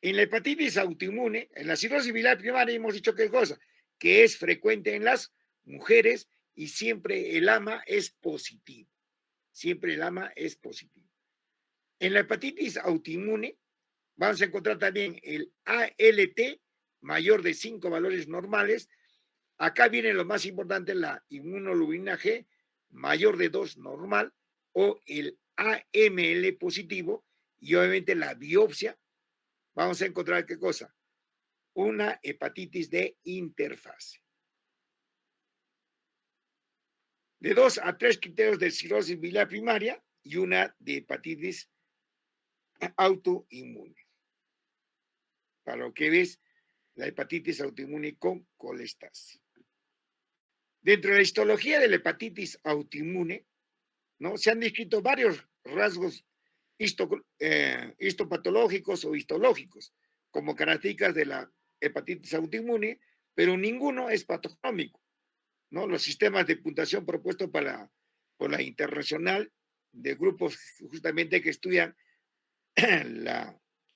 En la hepatitis autoinmune, en la cirrosis biliar primaria hemos dicho qué cosa, que es frecuente en las mujeres y siempre el AMA es positivo. Siempre el AMA es positivo. En la hepatitis autoinmune vamos a encontrar también el ALT mayor de 5 valores normales. Acá viene lo más importante, la inmunoglobulina G mayor de 2 normal o el AML positivo y obviamente la biopsia. Vamos a encontrar qué cosa, una hepatitis de interfase. De 2 a 3 criterios de cirrosis biliar primaria y una de hepatitis autoinmune. Para lo que ves, la hepatitis autoinmune con colestasis. Dentro de la histología de la hepatitis autoinmune, ¿no? Se han descrito varios rasgos histopatológicos o histológicos como características de la hepatitis autoinmune, pero ninguno es patogénico, ¿no? Los sistemas de puntuación propuestos por la Internacional de grupos justamente que estudian el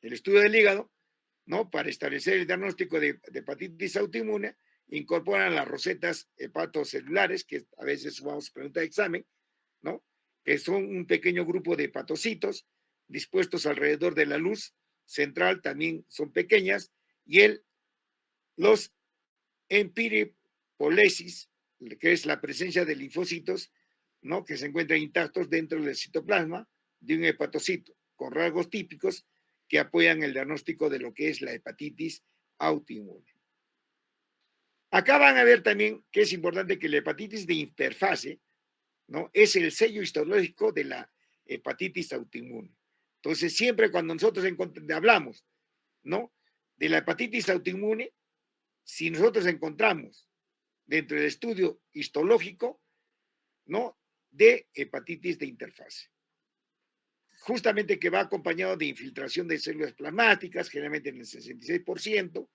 estudio del hígado, ¿no? Para establecer el diagnóstico de hepatitis autoinmune, incorporan las rosetas hepatocelulares, que a veces sumamos pregunta de examen, ¿no? Que son un pequeño grupo de hepatocitos dispuestos alrededor de la luz central, también son pequeñas, y los empiripolesis, que es la presencia de linfocitos, ¿no? Que se encuentran intactos dentro del citoplasma de un hepatocito, con rasgos típicos que apoyan el diagnóstico de lo que es la hepatitis autoinmune. Acá van a ver también que es importante que la hepatitis de interfase, ¿no? Es el sello histológico de la hepatitis autoinmune. Entonces, siempre cuando nosotros hablamos, ¿no? De la hepatitis autoinmune, si nosotros encontramos dentro del estudio histológico, ¿no? De hepatitis de interfase. Justamente que va acompañado de infiltración de células plasmáticas, generalmente en el 66%,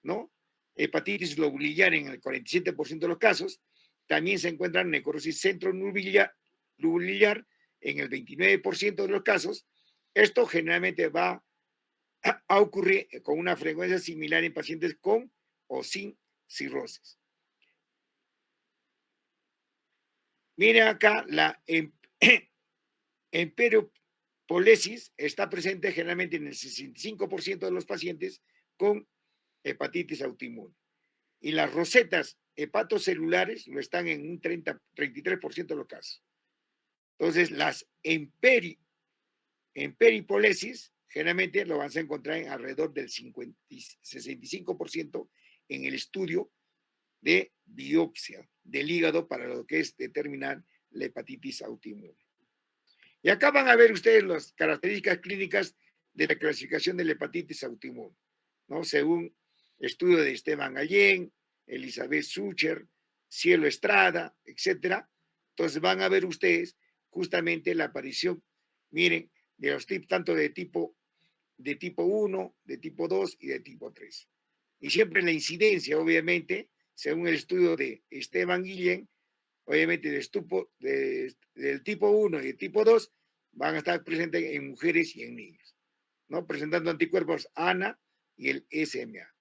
¿no? Hepatitis globulinar en el 47% de los casos. También se encuentran necrosis centronuclear en el 29% de los casos. Esto generalmente va a ocurrir con una frecuencia similar en pacientes con o sin cirrosis. Miren acá, la emperipolesis está presente generalmente en el 65% de los pacientes con hepatitis autoinmune. Y las rosetas hepatocelulares lo están en un 33% de los casos. Entonces, las emperipolesis generalmente lo vas a encontrar en alrededor del 65% en el estudio de biopsia del hígado para lo que es determinar la hepatitis autoinmune. Y acá van a ver ustedes las características clínicas de la clasificación de la hepatitis autoinmune, ¿no? Según estudio de Esteban Gallén, Elizabeth Sucher, Cielo Estrada, etcétera. Entonces van a ver ustedes justamente la aparición, miren, de los tipos tanto de tipo 1, de tipo 2 y de tipo 3. Y siempre la incidencia, obviamente, según el estudio de Esteban Guillén, obviamente del tipo 1 y del tipo 2 van a estar presentes en mujeres y en niños, ¿no? Presentando anticuerpos ANA y el SMA.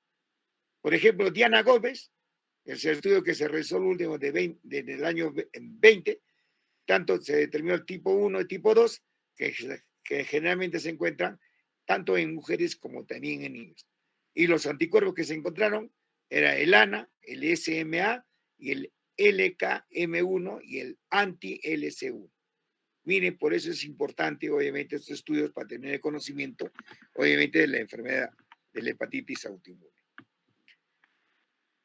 Por ejemplo, Diana Gómez, el estudio que se realizó el último del año 20, tanto se determinó el tipo 1 y tipo 2, que que generalmente se encuentran tanto en mujeres como también en niños. Y los anticuerpos que se encontraron era el ANA, el SMA y el LKM1 y el anti-LC1. Miren, por eso es importante, obviamente, estos estudios para tener el conocimiento, obviamente, de la enfermedad de la hepatitis autoinmune.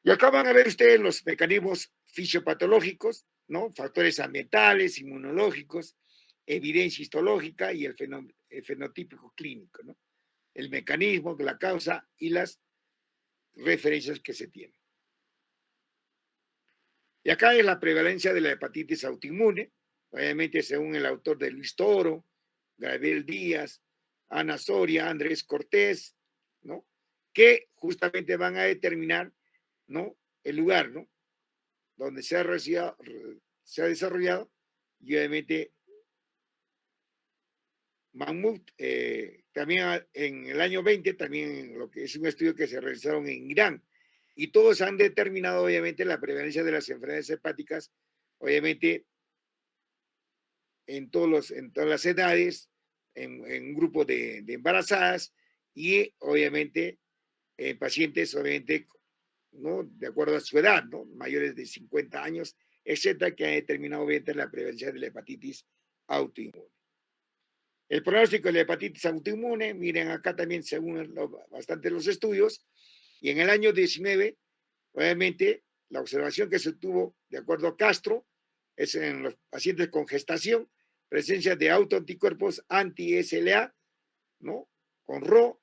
Y acá van a ver ustedes los mecanismos fisiopatológicos, ¿no? Factores ambientales, inmunológicos, evidencia histológica y el fenotípico clínico, ¿no? El mecanismo, la causa y las referencias que se tienen. Y acá es la prevalencia de la hepatitis autoinmune, obviamente según el autor de Luis Toro, Gabriel Díaz, Ana Soria, Andrés Cortés, ¿no? Que justamente van a determinar, ¿no? El lugar, ¿no? Donde se ha desarrollado y obviamente Mahmoud, también en el año 20, también lo que es un estudio que se realizaron en Irán, y todos han determinado obviamente la prevalencia de las enfermedades hepáticas, obviamente en todas las edades, en un grupo de embarazadas y obviamente en pacientes, obviamente, ¿no? De acuerdo a su edad, ¿no? Mayores de 50 años, etcétera, que han determinado obviamente la prevalencia de la hepatitis autoinmune. El pronóstico de la hepatitis autoinmune, miren acá también según bastante los estudios, y en el año 19, obviamente, la observación que se tuvo, de acuerdo a Castro, es en los pacientes con gestación, presencia de autoanticuerpos anti-SLA, ¿no? Con RO,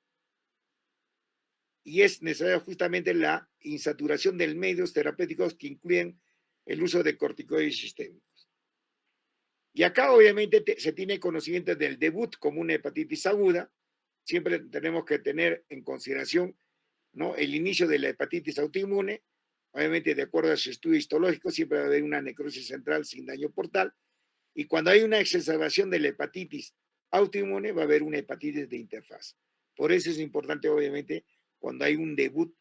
y es necesaria justamente la insaturación de medios terapéuticos que incluyen el uso de corticoides sistémicos. Y acá obviamente se tiene conocimiento del debut como una hepatitis aguda. Siempre tenemos que tener en consideración, ¿no? El inicio de la hepatitis autoinmune. Obviamente, de acuerdo a su estudio histológico, siempre va a haber una necrosis central sin daño portal. Y cuando hay una exacerbación de la hepatitis autoinmune, va a haber una hepatitis de interfaz. Por eso es importante, obviamente, cuando hay un debut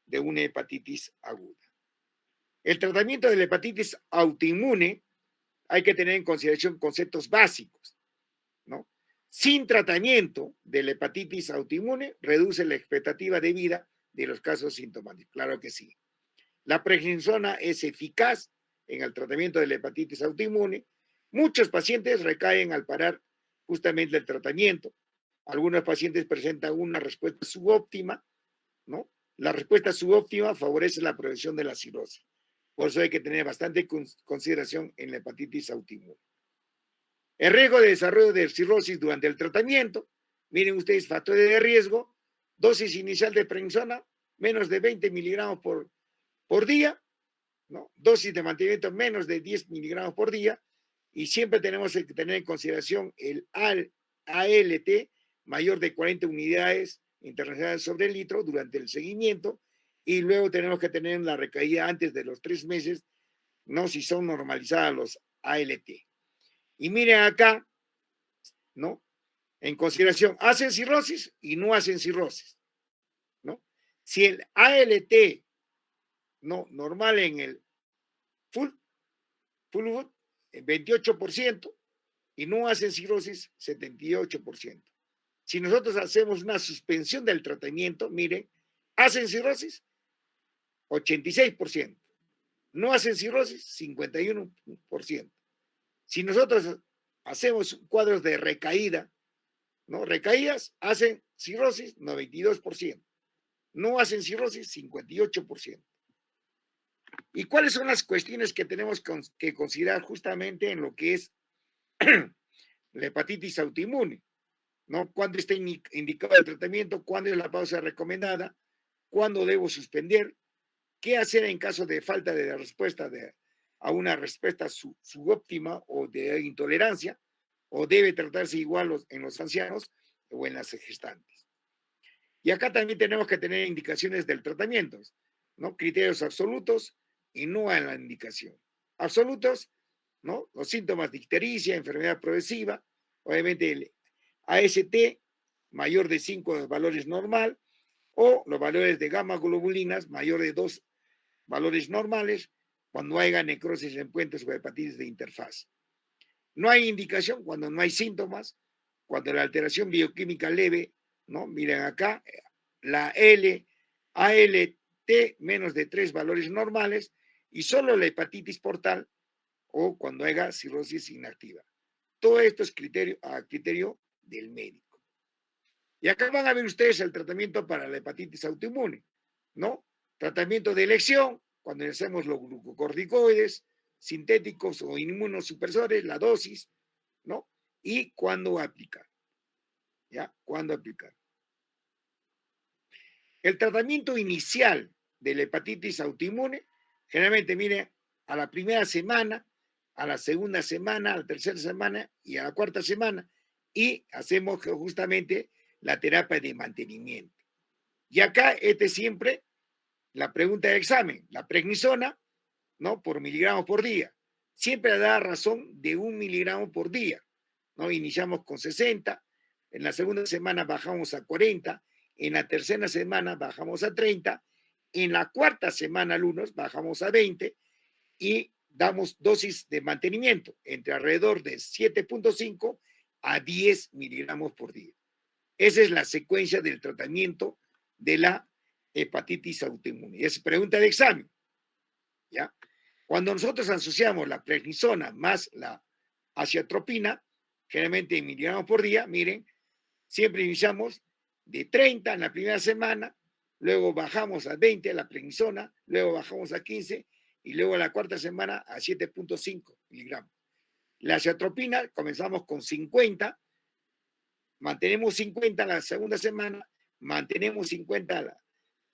de una hepatitis aguda. El tratamiento de la hepatitis autoinmune hay que tener en consideración conceptos básicos, ¿no? Sin tratamiento de la hepatitis autoinmune, reduce la expectativa de vida de los casos sintomáticos. Claro que sí. La prednisona es eficaz en el tratamiento de la hepatitis autoinmune. Muchos pacientes recaen al parar justamente el tratamiento. Algunos pacientes presentan una respuesta subóptima, ¿no? La respuesta subóptima favorece la prevención de la cirrosis. Por eso hay que tener bastante consideración en la hepatitis autoinmune. El riesgo de desarrollo de cirrosis durante el tratamiento, miren ustedes, factores de riesgo, dosis inicial de prednisona, menos de 20 miligramos por día, ¿no? Dosis de mantenimiento menos de 10 miligramos por día, y siempre tenemos que tener en consideración el ALT mayor de 40 unidades internacionales sobre el litro durante el seguimiento, y luego tenemos que tener la recaída antes de los 3 meses, ¿no? Si son normalizadas los ALT. Y miren acá, ¿no? En consideración, hacen cirrosis y no hacen cirrosis, ¿no? Si el ALT, ¿no? Normal en el full 28%, y no hacen cirrosis, 78%. Si nosotros hacemos una suspensión del tratamiento, miren, hacen cirrosis, 86%. No hacen cirrosis, 51%. Si nosotros hacemos cuadros de recaída, ¿no? Recaídas, hacen cirrosis, 92%. No hacen cirrosis, 58%. ¿Y cuáles son las cuestiones que tenemos que considerar justamente en lo que es la hepatitis autoinmune? ¿No? ¿Cuándo está indicado el tratamiento? ¿Cuándo es la pausa recomendada? ¿Cuándo debo suspender? ¿Qué hacer en caso de falta de respuesta a una respuesta subóptima o de intolerancia? ¿O debe tratarse igual en los ancianos o en las gestantes? Y acá también tenemos que tener indicaciones del tratamiento, ¿no? Criterios absolutos y no a la indicación. Absolutos, ¿no? Los síntomas de ictericia, enfermedad progresiva, obviamente el AST mayor de 5 valores normal, o los valores de gamma globulinas mayor de 2 valores normales cuando haya necrosis en puentes o hepatitis de interfaz. No hay indicación cuando no hay síntomas, cuando la alteración bioquímica leve, ¿no? Miren acá, la ALT menos de 3 valores normales y solo la hepatitis portal o cuando haya cirrosis inactiva. Todo esto es a criterio del médico. Y acá van a ver ustedes el tratamiento para la hepatitis autoinmune, ¿no? Tratamiento de elección, cuando hacemos los glucocorticoides, sintéticos o inmunosupresores, la dosis, ¿no? Y cuándo aplicar, ¿ya? ¿Cuándo aplicar? El tratamiento inicial de la hepatitis autoinmune, generalmente, mire, a la primera semana, a la segunda semana, a la tercera semana y a la cuarta semana, y hacemos justamente la terapia de mantenimiento. Y acá, siempre la pregunta de examen, la prednisona, ¿no? Por miligramos por día. Siempre da razón de 1 miligramo por día, ¿no? Iniciamos con 60, en la segunda semana bajamos a 40, en la tercera semana bajamos a 30, en la cuarta semana, lunes, bajamos a 20 y damos dosis de mantenimiento entre alrededor de 7.5 a 10 miligramos por día. Esa es la secuencia del tratamiento de la hepatitis autoinmune. Es pregunta de examen, ¿ya? Cuando nosotros asociamos la prednisona más la aciatropina, generalmente en miligramos por día, miren, siempre iniciamos de 30 en la primera semana, luego bajamos a 20 la prednisona, luego bajamos a 15 y luego en la cuarta semana a 7.5 miligramos. La aciatropina comenzamos con 50, mantenemos 50 la segunda semana, mantenemos 50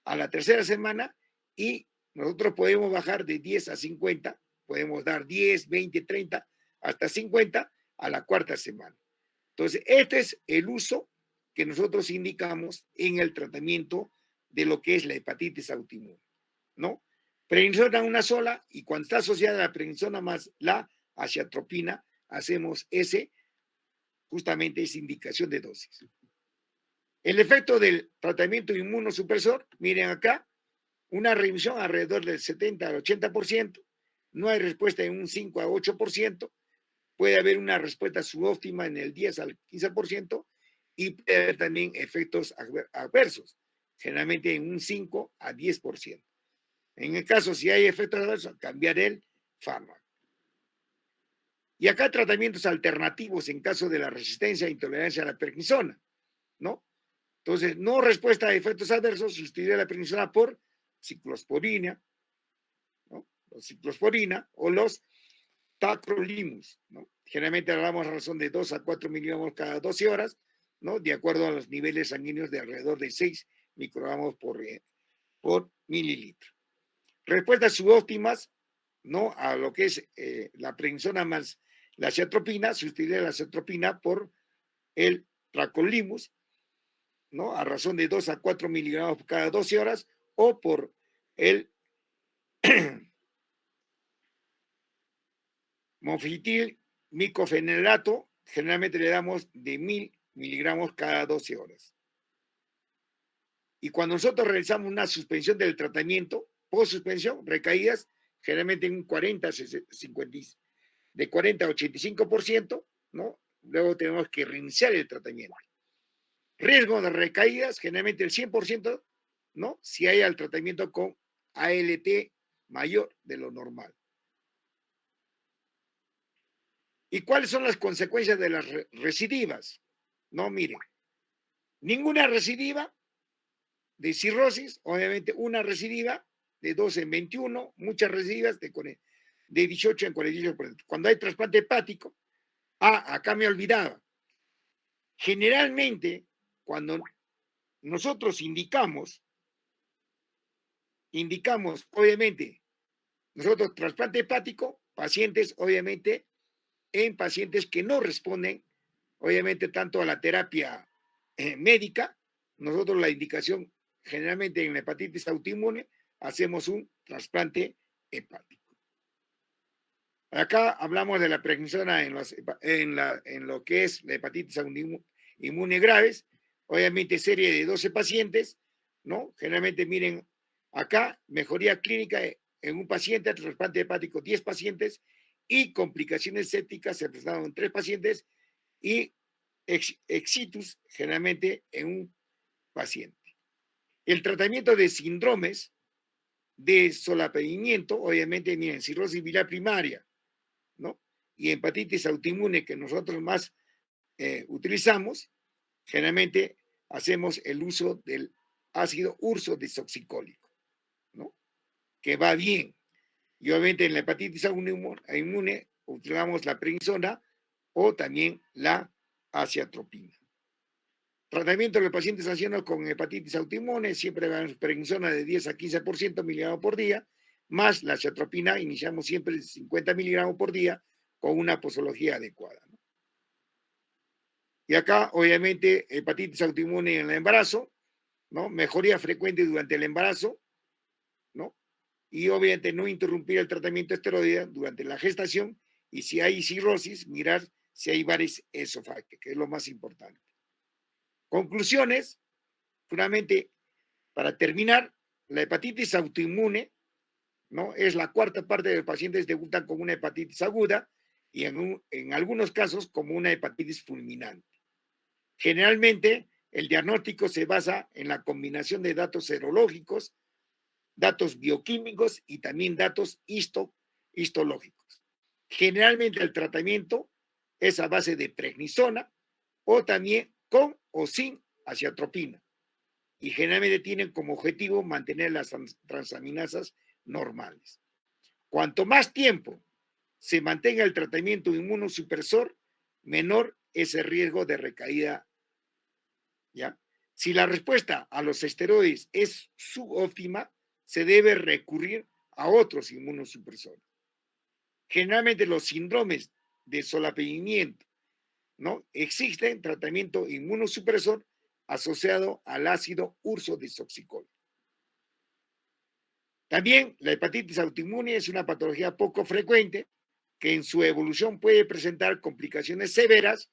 a la tercera semana y nosotros podemos bajar de 10 a 50, podemos dar 10, 20, 30, hasta 50 a la cuarta semana. Entonces, este es el uso que nosotros indicamos en el tratamiento de lo que es la hepatitis autoinmune, ¿no? Prednisona una sola y cuando está asociada la prednisona más la aciatropina, hacemos justamente esa indicación de dosis. El efecto del tratamiento inmunosupresor, miren acá, una remisión alrededor del 70 al 80%, no hay respuesta en un 5 a 8%, puede haber una respuesta subóptima en el 10 al 15% y puede haber también efectos adversos, generalmente en un 5 a 10%. En el caso, si hay efectos adversos, cambiar el fármaco. Y acá tratamientos alternativos en caso de la resistencia e intolerancia a la prednisona, ¿no? Entonces, no respuesta a efectos adversos, sustituir la prednisona por ciclosporina, ¿no? Ciclosporina o los tacrolimus, ¿no? Generalmente hablamos a razón de 2 a 4 miligramos cada 12 horas, ¿no? De acuerdo a los niveles sanguíneos de alrededor de 6 microgramos por mililitro. Respuestas subóptimas, ¿no? A lo que es la prednisona más la aciatropina, sustituir la aciatropina por el tacrolimus, ¿no? A razón de 2 a 4 miligramos cada 12 horas o por el monfitil micofenelato, generalmente le damos de 1000 miligramos cada 12 horas. Y cuando nosotros realizamos una suspensión del tratamiento, post suspensión, recaídas, generalmente en un 40, 50, de 40 a 85%, ¿no? Luego tenemos que reiniciar el tratamiento. Riesgo de recaídas, generalmente el 100%, ¿no? Si hay el tratamiento con ALT mayor de lo normal. ¿Y cuáles son las consecuencias de las recidivas? No, miren, ninguna recidiva de cirrosis, obviamente una recidiva de 12 en 21, muchas recidivas de 18 en 48%. Cuando hay trasplante hepático, acá me olvidaba, generalmente cuando nosotros indicamos, obviamente, nosotros trasplante hepático, pacientes, obviamente, en pacientes que no responden, obviamente, tanto a la terapia médica, nosotros la indicación generalmente en la hepatitis autoinmune, hacemos un trasplante hepático. Acá hablamos de la prednisona en lo que es la hepatitis inmune graves, obviamente serie de 12 pacientes, ¿no? Generalmente miren acá, mejoría clínica en un paciente, trasplante hepático 10 pacientes y complicaciones sépticas se presentaron en 3 pacientes y exitus generalmente en un paciente. El tratamiento de síndromes de solapamiento, obviamente, miren, cirrosis biliar primaria, ¿no? Y hepatitis autoinmune que nosotros más utilizamos, generalmente hacemos el uso del ácido urso desoxicólico, ¿no? Que va bien. Y obviamente en la hepatitis autoinmune utilizamos la prednisona o también la aciatropina. Tratamiento de los pacientes ancianos con hepatitis autoinmune, siempre va en prednisona de 10 a 15% miligramos por día, más la aciatropina, iniciamos siempre 50 miligramos por día con una posología adecuada, ¿no? Y acá, obviamente, hepatitis autoinmune en el embarazo, ¿no? Mejoría frecuente durante el embarazo, ¿no? Y obviamente no interrumpir el tratamiento esteroide durante la gestación, y si hay cirrosis, mirar si hay varices esofágicas, que es lo más importante. Conclusiones, finalmente, para terminar, la hepatitis autoinmune, ¿no? Es la cuarta parte de los pacientes debutan con una hepatitis aguda y en algunos casos como una hepatitis fulminante. Generalmente, el diagnóstico se basa en la combinación de datos serológicos, datos bioquímicos y también datos histológicos. Generalmente el tratamiento es a base de prednisona o también con o sin aciatropina. Y generalmente tienen como objetivo mantener las transaminasas normales. Cuanto más tiempo se mantenga el tratamiento inmunosupresor, menor es el riesgo de recaída, ¿ya? Si la respuesta a los esteroides es subóptima, se debe recurrir a otros inmunosupresores. Generalmente los síndromes de solapamiento, ¿no? Existen tratamiento inmunosupresor asociado al ácido urso desoxicólico. También la hepatitis autoinmune es una patología poco frecuente que en su evolución puede presentar complicaciones severas,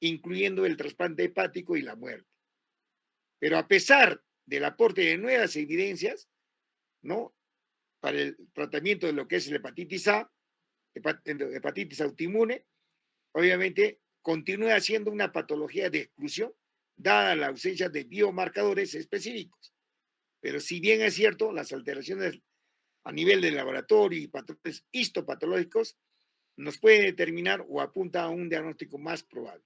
incluyendo el trasplante hepático y la muerte. Pero a pesar del aporte de nuevas evidencias, ¿no? Para el tratamiento de lo que es la hepatitis A, hepatitis autoinmune, obviamente continúa siendo una patología de exclusión, dada la ausencia de biomarcadores específicos. Pero si bien es cierto, las alteraciones a nivel de laboratorio y patrones histopatológicos nos pueden determinar o apunta a un diagnóstico más probable.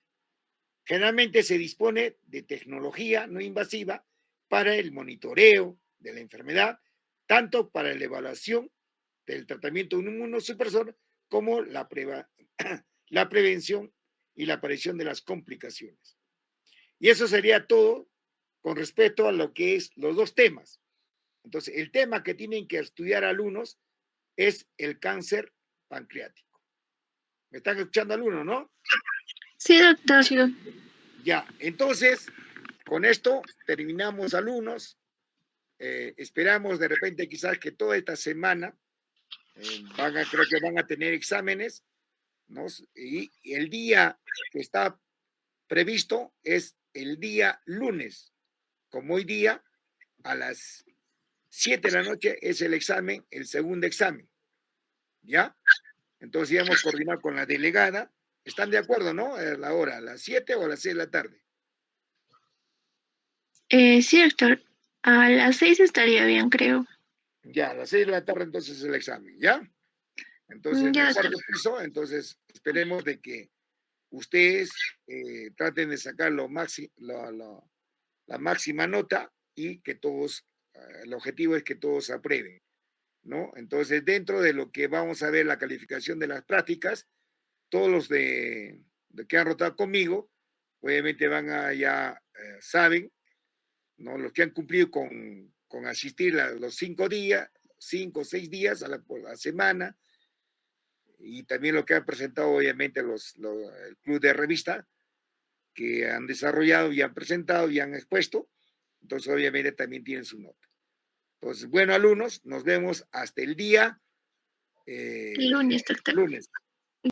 Generalmente se dispone de tecnología no invasiva para el monitoreo de la enfermedad, tanto para la evaluación del tratamiento inmunosupresor como la prevención y la aparición de las complicaciones. Y eso sería todo con respecto a lo que es los dos temas. Entonces, el tema que tienen que estudiar alumnos es el cáncer pancreático. ¿Me están escuchando alumnos, no? Sí, doctor. Ya, entonces, con esto terminamos alumnos. Esperamos de repente quizás que toda esta semana creo que van a tener exámenes, ¿no? Y el día que está previsto es el día lunes, como hoy día a las 7 de la noche es el examen, el segundo examen, ¿ya? Entonces ya hemos coordinado con la delegada. ¿Están de acuerdo, no? A la hora, a las 7 o a las 6 de la tarde. Sí, doctor. A las 6 estaría bien, creo. Ya, a las 6 de la tarde entonces es el examen, ¿ya? Entonces, en Ya, el doctor. cuarto piso, entonces esperemos de que ustedes traten de sacar la máxima nota y que todos, el objetivo es que todos aprueben, ¿no? Entonces, dentro de lo que vamos a ver la calificación de las prácticas, todos los de que han rotado conmigo, obviamente saben, ¿no? Los que han cumplido con asistir los 5 días, 5 o 6 días por la semana, y también lo que han presentado obviamente el club de revista, que han desarrollado y han presentado y han expuesto, entonces obviamente también tienen su nota. Entonces, bueno, alumnos, nos vemos hasta el día Lunes, doctor. lunes.